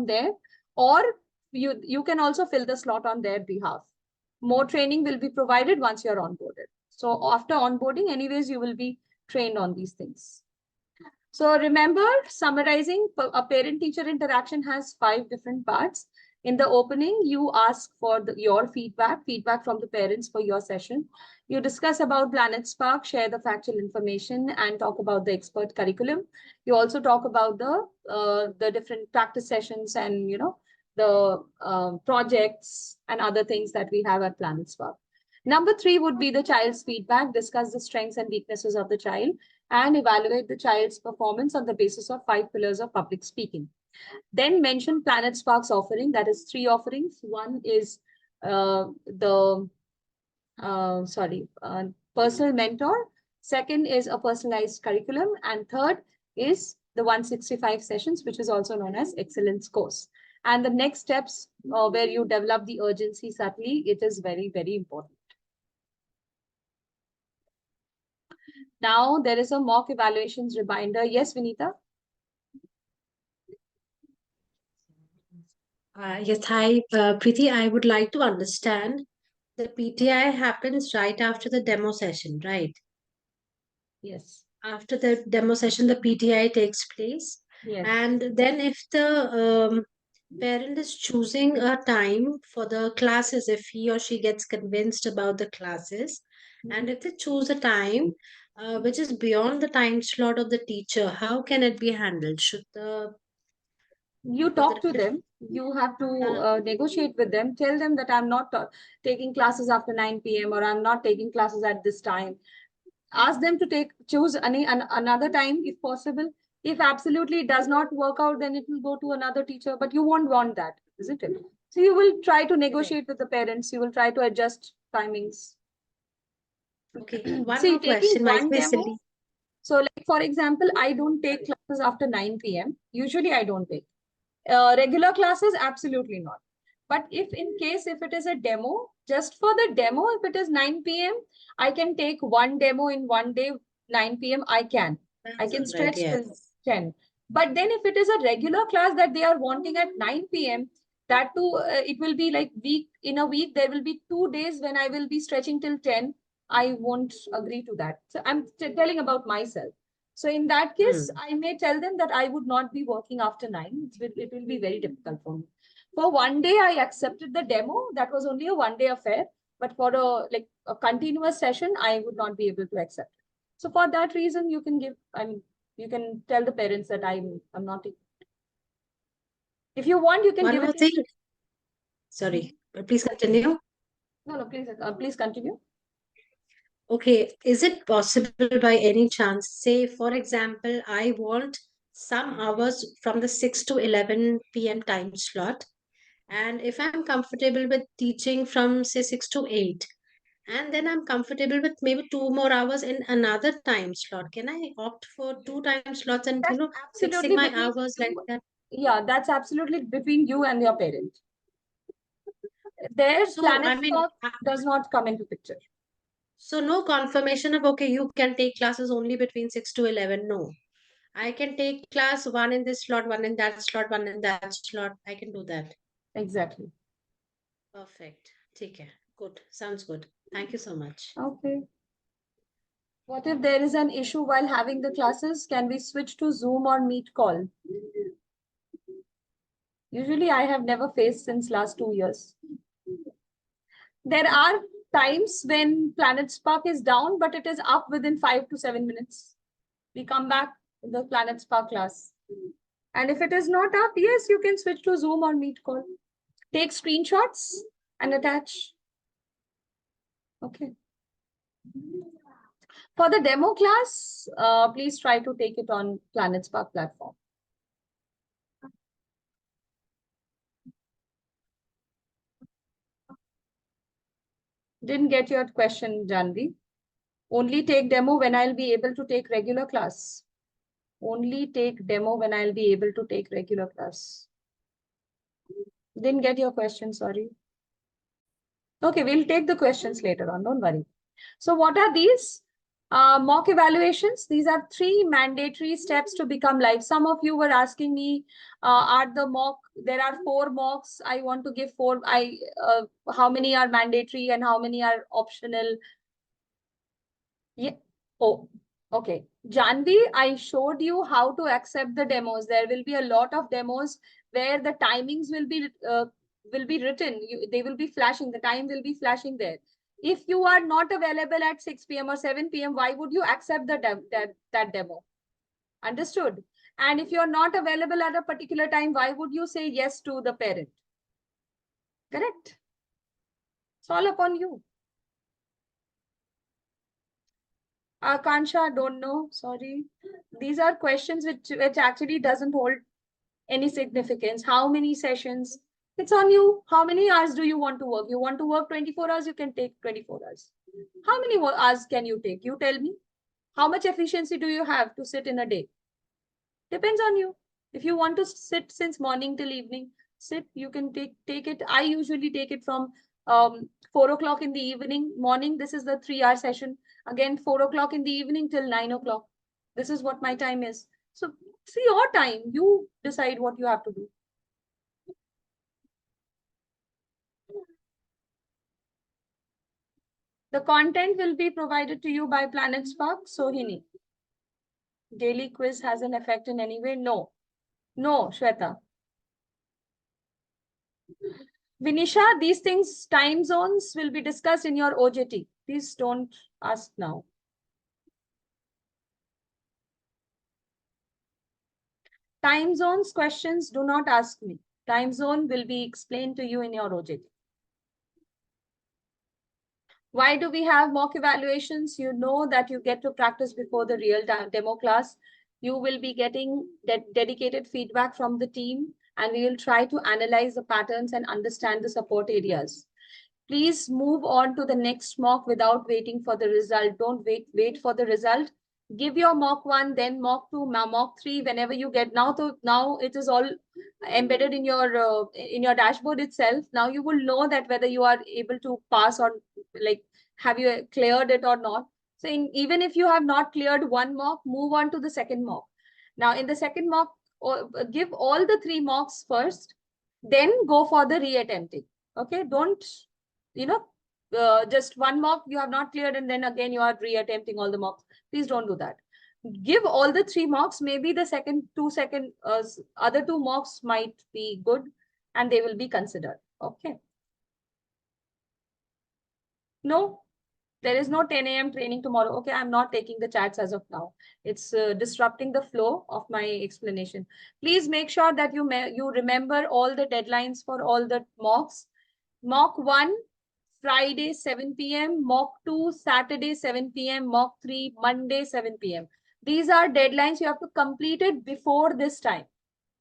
there, or you can also fill the slot on their behalf. More training will be provided once you're onboarded. So after onboarding, anyways, you will be trained on these things. So remember, summarizing, a parent-teacher interaction has 5 different parts. In the opening, you ask for your feedback from the parents for your session. You discuss about Planet Spark, share the factual information, and talk about the expert curriculum. You also talk about the different practice sessions and the projects and other things that we have at Planet Spark. Number 3 would be the child's feedback. Discuss the strengths and weaknesses of the child and evaluate the child's performance on the basis of 5 pillars of public speaking. Then mention Planet Spark's offering, that is 3 offerings. One is personal mentor. Second is a personalized curriculum. And third is the 165 sessions, which is also known as excellence course. And the next steps where you develop the urgency subtly, it is very, very important. Now there is a mock evaluations reminder. Yes, Vinita? Yes, hi, Preeti. I would like to understand the PTI happens right after the demo session, right? Yes. After the demo session, the PTI takes place. Yes. And then if the parent is choosing a time for the classes, if he or she gets convinced about the classes, and if they choose a time which is beyond the time slot of the teacher, how can it be handled? Should you talk to them, you have to negotiate with them, tell them that I'm not taking classes after 9 p.m. or I'm not taking classes at this time. Ask them to choose another time if possible. If absolutely it does not work out, then it will go to another teacher, but you won't want that, isn't it? So you will try to negotiate with the parents, you will try to adjust timings. Okay, one See, more question. one demo, so like for example, I don't take classes after 9 p.m. Usually I don't take. Regular classes, absolutely not. But if it is a demo, just for the demo, if it is 9 p.m., I can take one demo in one day, 9 p.m. I can stretch till 10. But then if it is a regular class that they are wanting at 9 p.m., that too, it will be like in a week, there will be 2 days when I will be stretching till 10. I won't agree to that. So I'm telling about myself. So in that case, I may tell them that I would not be working after 9. It will be very difficult for me. For one day, I accepted the demo. That was only a one-day affair. But for a continuous session, I would not be able to accept it. So for that reason, you can you can tell the parents that I'm not. If you want, you can one give more it. thing. Sorry, please continue. No, please continue. Okay, is it possible by any chance, say, for example, I want some hours from the 6 to 11 p.m. time slot, and if I'm comfortable with teaching from, say, 6 to 8, and then I'm comfortable with maybe 2 more hours in another time slot, can I opt for 2 time slots and, fixing my hours like that? Yeah, that's absolutely between you and your parent. Their Planet Spark does not come into picture. So no confirmation of, okay, you can take classes only between 6 to 11. No. I can take class 1 in this slot, 1 in that slot, 1 in that slot. I can do that. Exactly. Perfect. Take care. Good. Sounds good. Thank you so much. Okay. What if there is an issue while having the classes? Can we switch to Zoom or Meet call? Usually I have never faced since last 2 years. There are times when Planet Spark is down, but it is up within 5 to 7 minutes. We come back in the Planet Spark class. And if it is not up, yes, you can switch to Zoom or Meet call. Take screenshots and attach. Okay. For the demo class, please try to take it on Planet Spark platform. Didn't get your question, Janvi. Only take demo when I'll be able to take regular class. Only take demo when I'll be able to take regular class. Didn't get your question, sorry. Okay, we'll take the questions later on, don't worry. So what are these? Mock evaluations. These are 3 mandatory steps to become live. Some of you were asking me, there are 4 mocks. I want to give 4. How many are mandatory and how many are optional? Yeah. Oh, okay. Janvi, I showed you how to accept the demos. There will be a lot of demos where the timings will be written. They will be flashing. The time will be flashing there. If you are not available at 6 p.m. or 7 p.m., why would you accept that demo? Understood? And if you're not available at a particular time, why would you say yes to the parent? Correct? It's all upon you. Akansha, don't know. Sorry. These are questions which actually doesn't hold any significance. How many sessions? It's on you. How many hours do you want to work? You want to work 24 hours, you can take 24 hours. How many hours can you take? You tell me. How much efficiency do you have to sit in a day? Depends on you. If you want to sit since morning till evening, sit, you can take it. I usually take it from 4 o'clock in the evening, morning. This is the 3-hour session. Again, 4 o'clock in the evening till 9 o'clock. This is what my time is. So see your time. You decide what you have to do. The content will be provided to you by Planet Spark. Sohini. Daily quiz has an effect in any way? No. No, Shweta. Vinisha, these things, time zones will be discussed in your OJT. Please don't ask now. Time zones questions, do not ask me. Time zone will be explained to you in your OJT. Why do we have mock evaluations? You know that you get to practice before the real demo class. You will be getting dedicated feedback from the team, and we will try to analyze the patterns and understand the support areas. Please move on to the next mock without waiting for the result. Don't wait for the result. Give your mock 1, then mock 2, mock 3, whenever you get. Now it is all embedded in your dashboard itself. Now you will know that whether you are able to pass or like have you cleared it or not. So even if you have not cleared one mock, move on to the second mock. Now in the second mock, give all the 3 mocks first, then go for the reattempting. Okay, don't just one mock you have not cleared and then again you are reattempting all the mocks. Please don't do that. Give all the 3 mocks. Maybe the other 2 mocks might be good and they will be considered. Okay. No, there is no 10 a.m. training tomorrow. Okay, I'm not taking the chats as of now. It's disrupting the flow of my explanation. Please make sure that you remember all the deadlines for all the mocks. Mock 1, Friday 7 p.m, mock 2, Saturday 7 p.m, mock 3, Monday 7 p.m. These are deadlines. You have to complete it before this time.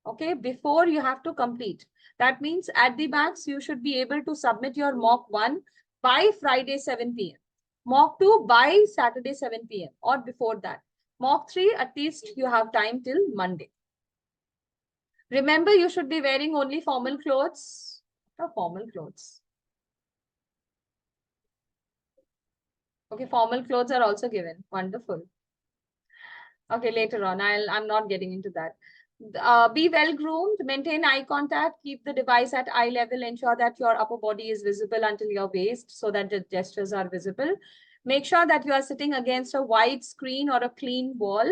Okay, before you have to complete. That means at the max, you should be able to submit your mock 1 by Friday 7 p.m. Mock 2 by Saturday 7 p.m. or before that. Mock 3, at least you have time till Monday. Remember, you should be wearing only formal clothes. Formal clothes. Okay, formal clothes are also given. Wonderful. Okay, later on, I'm not getting into that. Be well groomed, maintain eye contact, keep the device at eye level, ensure that your upper body is visible until your waist so that the gestures are visible. Make sure that you are sitting against a wide screen or a clean wall.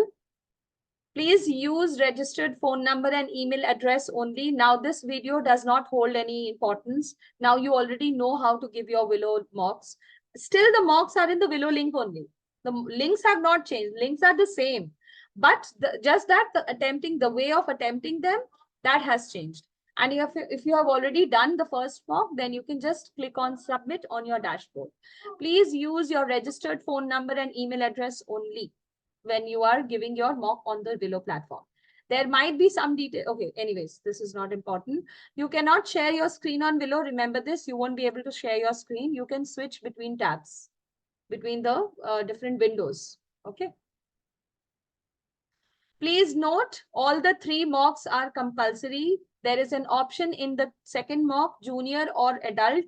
Please use registered phone number and email address only. Now, this video does not hold any importance. Now you already know how to give your Willow mocks. Still, the mocks are in the Willow link only. The links have not changed. Links are the same. But just that the way of attempting them, that has changed. And if you have already done the first mock, then you can just click on submit on your dashboard. Please use your registered phone number and email address only when you are giving your mock on the Willow platform. There might be some detail. Okay, anyways, this is not important. You cannot share your screen on Willow. Remember this, you won't be able to share your screen. You can switch between tabs, between the different windows. Okay. Please note, all the 3 mocks are compulsory. There is an option in the second mock, junior or adult.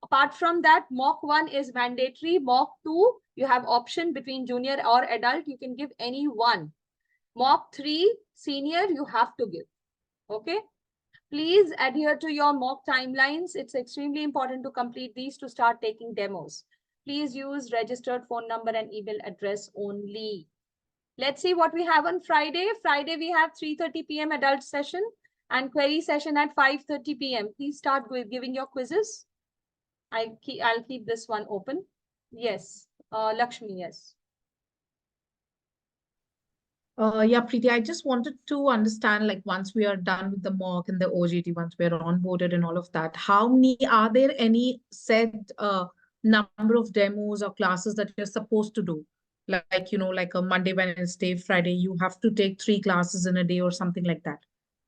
Apart from that, mock 1 is mandatory. Mock 2, you have option between junior or adult. You can give any one. Mock 3, senior, you have to give. Okay. Please adhere to your mock timelines. It's extremely important to complete these to start taking demos. Please use registered phone number and email address only. Let's see what we have on Friday. Friday, we have 3:30 p.m. adult session and query session at 5:30 p.m. Please start giving your quizzes. I'll keep this one open. Yes, Lakshmi, yes. Yeah, Preeti, I just wanted to understand, like, once we are done with the mock and the OJT, once we're onboarded and all of that, are there any set number of demos or classes that you're supposed to do? Like, like a Monday, Wednesday, Friday, you have to take 3 classes in a day or something like that?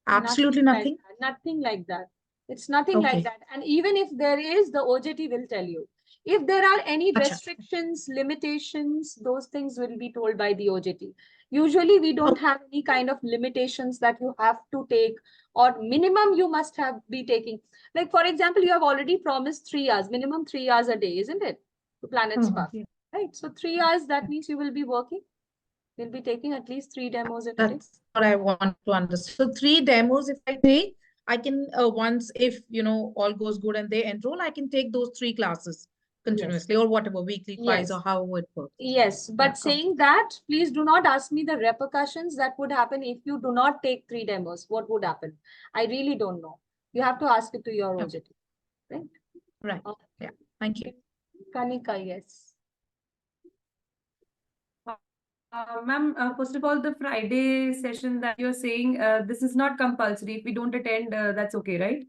Absolutely nothing? Nothing like that. It's nothing like that. And even if there is, the OJT will tell you. If there are any restrictions, limitations, those things will be told by the OJT. Usually, we don't have any kind of limitations that you have to take or minimum you must be taking. Like, for example, you have already promised 3 hours, minimum 3 hours a day, isn't it? To Planet Spark, right? So 3 hours, that means you will be working. You'll be taking at least 3 demos in a day. That's what I want to understand. So 3 demos, if I take, I can once, if all goes good and they enroll, I can take those 3 classes continuously, or whatever, weekly, twice, or however it works. Yes, but saying that, please do not ask me the repercussions that would happen if you do not take 3 demos. What would happen? I really don't know. You have to ask it to your OJT, right? Right. Yeah. Thank you. Kanika, yes. Ma'am, first of all, the Friday session that you're saying, this is not compulsory. If we don't attend, that's okay, right?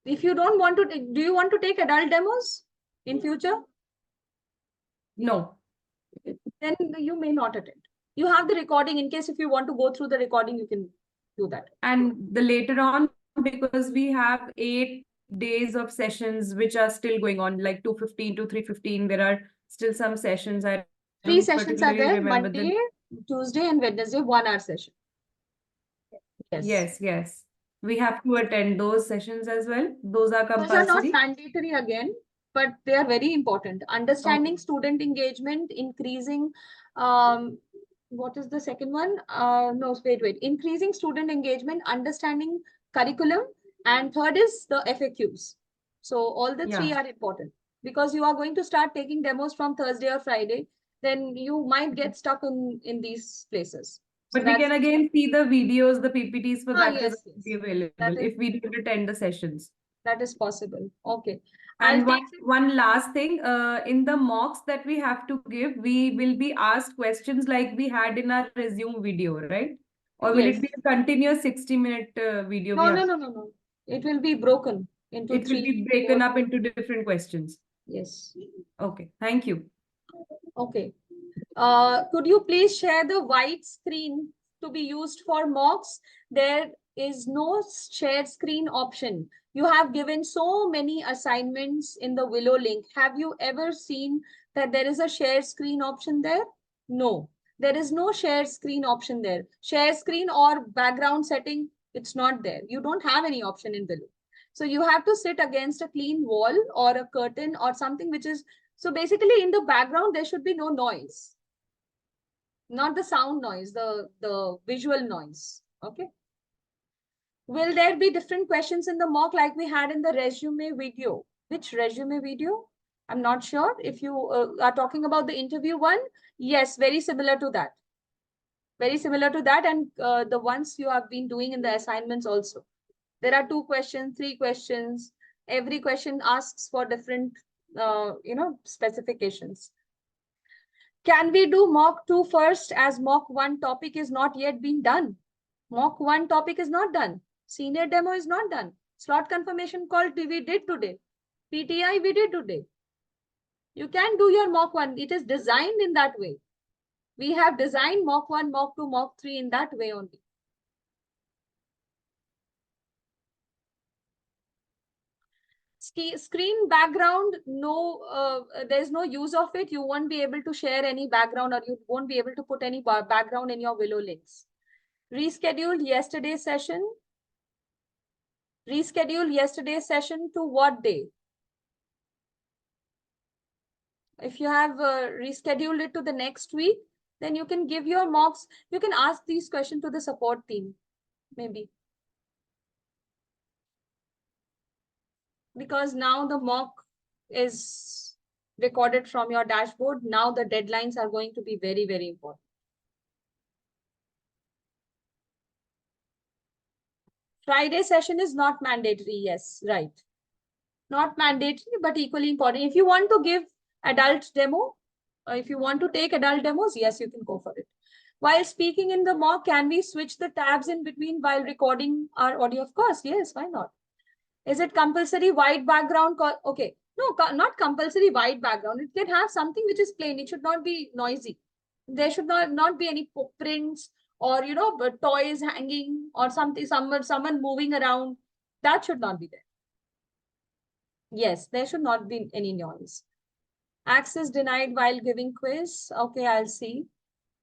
If you don't want to, do you want to take adult demos in future? No. Then you may not attend. You have the recording in case if you want to go through the recording, you can do that. And the later on, because we have 8 days of sessions which are still going on, like 2:15 to 3:15, there are still some sessions. 3 sessions are there, Monday, Tuesday and Wednesday, 1 hour session. Yes. We have to attend those sessions as well. Those are compulsory. Those are not mandatory again, but they are very important. Understanding student engagement, increasing, what is the second one? No, wait. Increasing student engagement, understanding curriculum, and third is the FAQs. So all the 3 are important because you are going to start taking demos from Thursday or Friday. Then you might get stuck in these places. But we can again see the videos, the PPTs for that yes. be available if we don't attend the sessions. That is possible. Okay. And one last thing, in the mocks that we have to give, we will be asked questions like we had in our resume video, right? Or will it be a continuous 60-minute video? No. It will be broken into It will be broken up into different questions. Yes. Okay. Thank you. Okay. Could you please share the white screen to be used for mocks? There is no share screen option. You have given so many assignments in the Willow link. Have you ever seen that there is a share screen option there? No, there is no share screen option there. Share screen or background setting, it's not there. You don't have any option in Willow. So you have to sit against a clean wall or a curtain or something which is, so basically in the background, there should be no noise. Not the sound noise, the visual noise. Okay. Will there be different questions in the mock like we had in the resume video? Which resume video? I'm not sure. If you are talking about the interview one, yes, very similar to that. Very similar to that, and the ones you have been doing in the assignments also. There are 2 questions, 3 questions. Every question asks for different, specifications. Can we do mock 2 first, as mock 1 topic is not yet been done? Mock 1 topic is not done. Senior demo is not done. Slot confirmation call we did today. PTI we did today. You can do your mock 1. It is designed in that way. We have designed mock 1, mock 2, mock 3 in that way only. Screen background, no, there's no use of it. You won't be able to share any background, or you won't be able to put any background in your Willow links. Rescheduled yesterday's session. Reschedule yesterday's session to what day? If you have rescheduled it to the next week, then you can give your mocks. You can ask these questions to the support team, maybe. Because now the mock is recorded from your dashboard. Now the deadlines are going to be very, very important. Friday session is not mandatory. Yes, right. Not mandatory, but equally important. If you want to give adult demo, if you want to take adult demos, yes, you can go for it. While speaking in the mock, can we switch the tabs in between while recording our audio? Of course, yes, why not? Is it compulsory white background? Okay, no, not compulsory white background. It can have something which is plain. It should not be noisy. There should not be any prints or, toys hanging or something, someone moving around. That should not be there. Yes, there should not be any noise. Access denied while giving quiz. Okay, I'll see.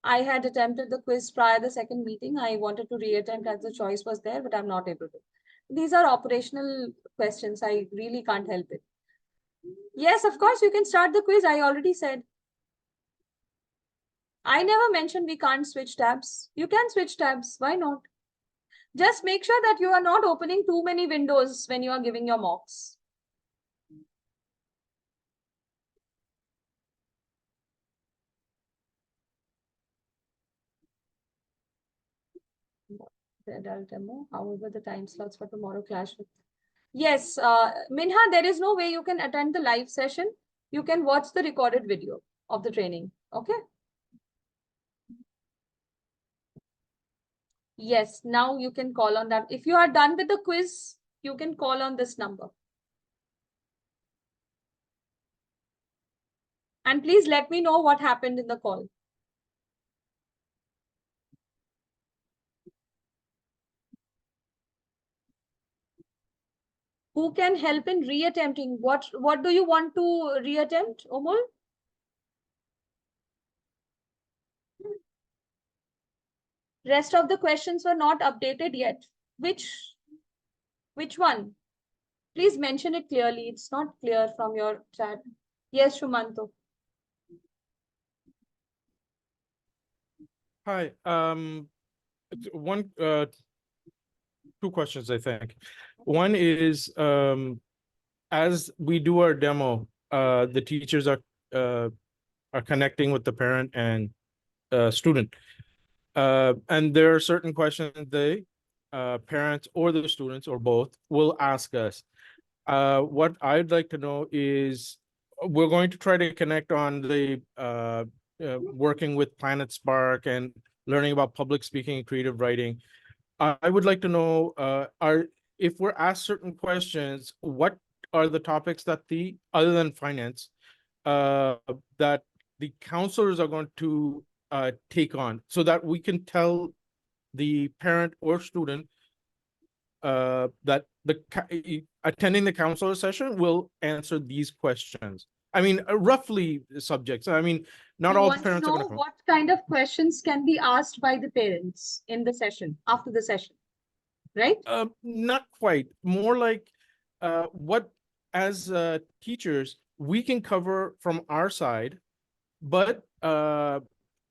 I had attempted the quiz prior the second meeting. I wanted to reattempt as the choice was there, but I'm not able to. These are operational questions. I really can't help it. Yes, of course, you can start the quiz. I already said. I never mentioned we can't switch tabs. You can switch tabs. Why not? Just make sure that you are not opening too many windows when you are giving your mocks. The adult demo. However, the time slots for tomorrow clash with. Yes, Minha, there is no way you can attend the live session. You can watch the recorded video of the training. Okay. Yes, now you can call on that. If you are done with the quiz, you can call on this number. And please let me know what happened in the call. Who can help in reattempting? What do you want to reattempt, Omul? Rest of the questions were not updated yet. Which one? Please mention it clearly. It's not clear from your chat. Yes, Shumanto. Hi. Two questions, I think. One is, as we do our demo, the teachers are connecting with the parent and student. And there are certain questions the parents or the students or both will ask us. What I'd like to know is, we're going to try to connect on the working with Planet Spark and learning about public speaking and creative writing. I would like to know, if we're asked certain questions, what are the topics that other than finance, that the counselors are going to take on, so that we can tell the parent or student that attending the counselor session will answer these questions. I mean, roughly subjects. I mean, not all parents are going to come. What kind of questions can be asked by the parents in the session, after the session, right? Not quite. More like what, as teachers, we can cover from our side, but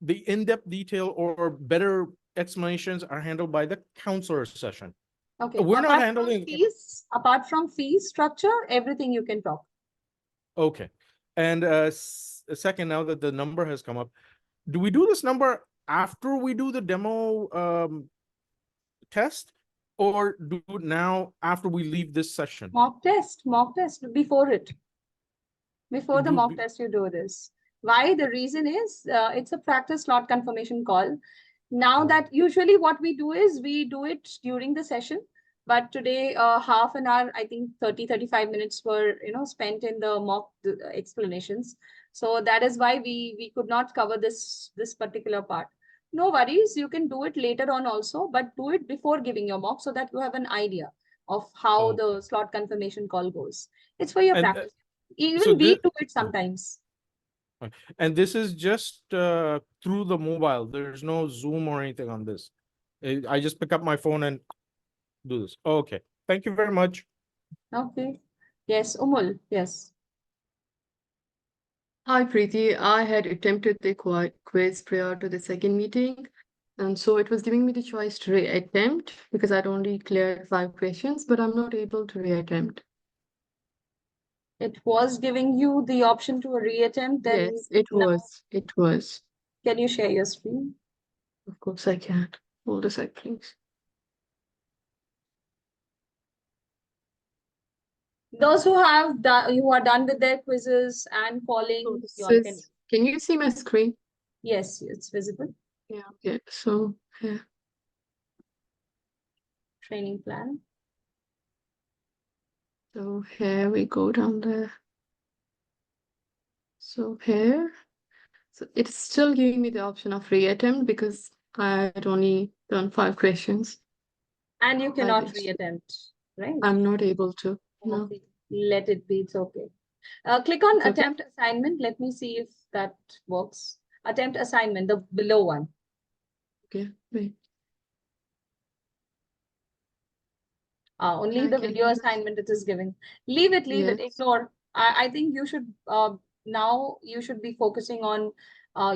the in-depth detail or better explanations are handled by the counselor session. Okay. We're not Apart from handling. apart from fees structure, everything you can talk. Okay. And second, now that the number has come up, do we do this number after we do the demo test, or do it now after we leave this session? Mock test before it. Before the Do- mock test, you do this. Why? The reason is it's a practice slot confirmation call. Now that usually what we do is we do it during the session, but today half an hour, I think 35 minutes were spent in the mock explanations. So that is why we could not cover this particular part. No worries, you can do it later on also, but do it before giving your mock so that you have an idea of how the slot confirmation call goes. It's for your And, practice. Even so we thi- do it sometimes. And this is just through the mobile. There's no Zoom or anything on this. I just pick up my phone and do this. Okay. Thank you very much. Okay. Yes, Umul. Yes. Hi, Preeti. I had attempted the quiz prior to the second meeting, and so it was giving me the choice to reattempt because I'd only cleared 5 questions, but I'm not able to reattempt. It was giving you the option to reattempt, then Yes, it now was. It was. can you share your screen? Of course, I can. Hold a sec, please. Those who have done, who are done with their quizzes and So calling, this you all can. is, can you see my screen? Yes, it's visible. Yeah, okay. So, yeah. Training plan. So here we go down there. So here, so it's still giving me the option of reattempt because I had only done 5 questions. And you cannot guess. reattempt, right? I'm not able to. No. Okay. Let it be. It's okay. Click on It's okay. attempt assignment. Let me see if that works. Attempt assignment, the below one. Okay, wait. Only I the can video do this. assignment it is giving. Leave it, Yes. ignore. I think you should now you should be focusing on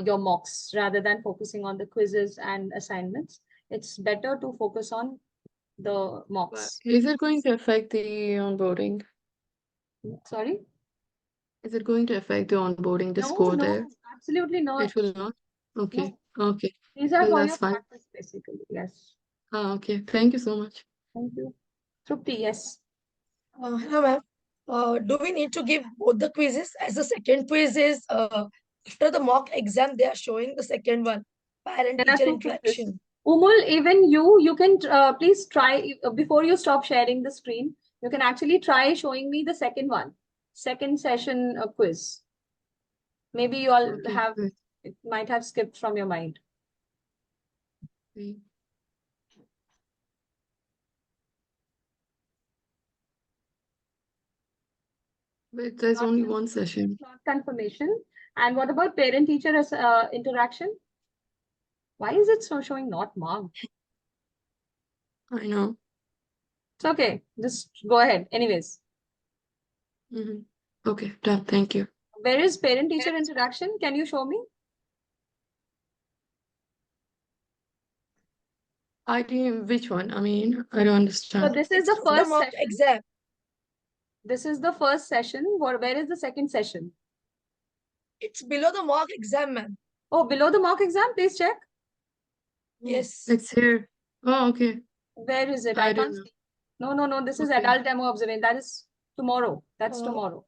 your mocks rather than focusing on the quizzes and assignments. It's better to focus on the But mocks. is it going to affect the onboarding? Sorry? Is it going to affect the onboarding, the No, score no, there? absolutely not. It will not? Okay, okay. These are Then for that's your fine. practice, basically. Yes. Okay. Thank you so much. Thank you. Trupti, yes. Hello, ma'am. Do we need to give both the quizzes as the second quiz is after the mock exam, they are showing the second one, There are parent-teacher two quizzes. interaction. Umul, even you can please try before you stop sharing the screen. You can actually try showing me the second one, second session quiz. Maybe you all Okay, have, wait, it might have skipped from your mind. wait. Wait, there's Slot only con- one session. slot confirmation. And what about parent-teacher interaction? Why is it showing not marked? I know. It's okay. Just go ahead. Anyways, Okay, done. Thank you. where is parent-teacher interaction? Can you show me? I didn't, which one? I mean, I don't So understand. this is It's the the first mock session. exam. This is the first session. Where is the second session? It's below the mock exam, ma'am. Oh, below the mock exam, please check. Yes. It's here. Oh, okay. Where is it? I I don't can't know. see. No. This is Okay. adult demo observation. That is tomorrow. That's Oh. tomorrow.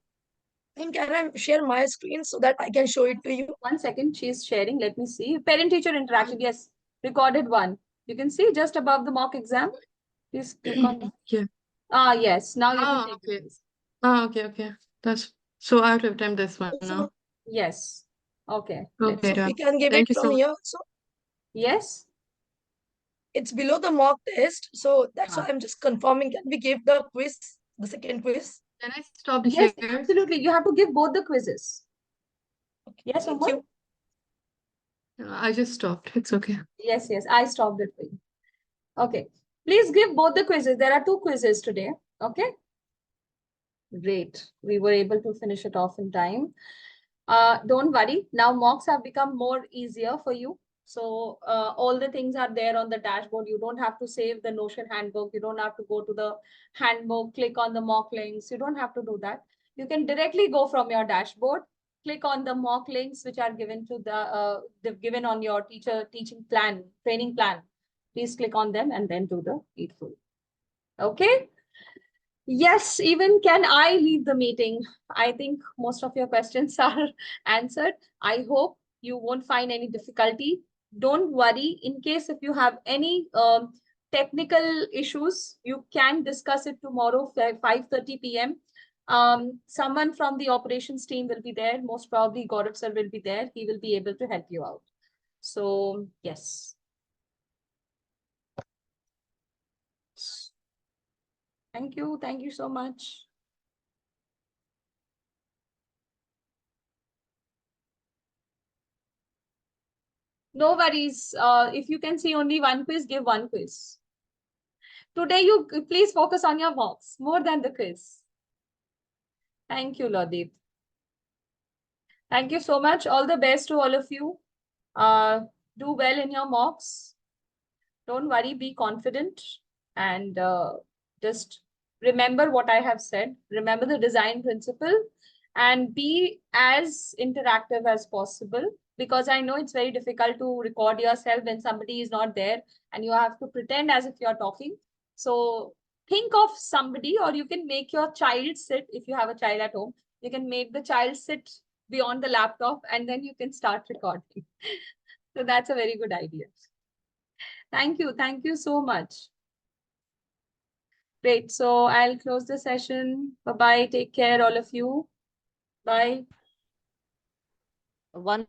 Then can I share my screen so that I can show it to you? 1 second. She's sharing. Let me see. Parent-teacher interaction. Yes. Recorded one. You can see just above the mock exam. Please click on that. Yeah. Yes. Now you can take Okay. this. Okay. That's so I have to attempt this one So, now. Yes. Okay. Let's Okay, see. done. we can give Thank it you so from much. here. So Yes. it's below the mock test. So that's why Ah. I'm just confirming. Can we give the quiz, the second quiz? Can I stop the Yes, share? absolutely. You have to give both the quizzes. Yes, Thank Umar? you. I just stopped. It's okay. Yes. I stopped it for you. Okay. Please give both the quizzes. There are 2 quizzes today. Okay. Great. We were able to finish it off in time. Don't worry. Now mocks have become more easier for you. So all the things are there on the dashboard. You don't have to save the Notion handbook. You don't have to go to the handbook, click on the mock links. You don't have to do that. You can directly go from your dashboard, click on the mock links which are given to given on your teaching plan, training plan. Please click on them and then do the needful. Okay. Yes, even can I leave the meeting? I think most of your questions are answered. I hope you won't find any difficulty. Don't worry. In case if you have any technical issues, you can discuss it tomorrow, 5:30 p.m. Someone from the operations team will be there. Most probably Gaurav sir will be there. He will be able to help you out. So, yes. Thank you. Thank you so much. No worries. If you can see only one quiz, give one quiz. Today, you please focus on your mocks more than the quiz. Thank you, Ladeep. Thank you so much. All the best to all of you. Do well in your mocks. Don't worry, be confident and just remember what I have said. Remember the design principle and be as interactive as possible, because I know it's very difficult to record yourself when somebody is not there and you have to pretend as if you're talking. So think of somebody, or you can make your child sit. If you have a child at home, you can make the child sit beyond the laptop and then you can start recording. So that's a very good idea. Thank you. Thank you so much. Great. So I'll close the session. Bye-bye. Take care, all of you. Bye. One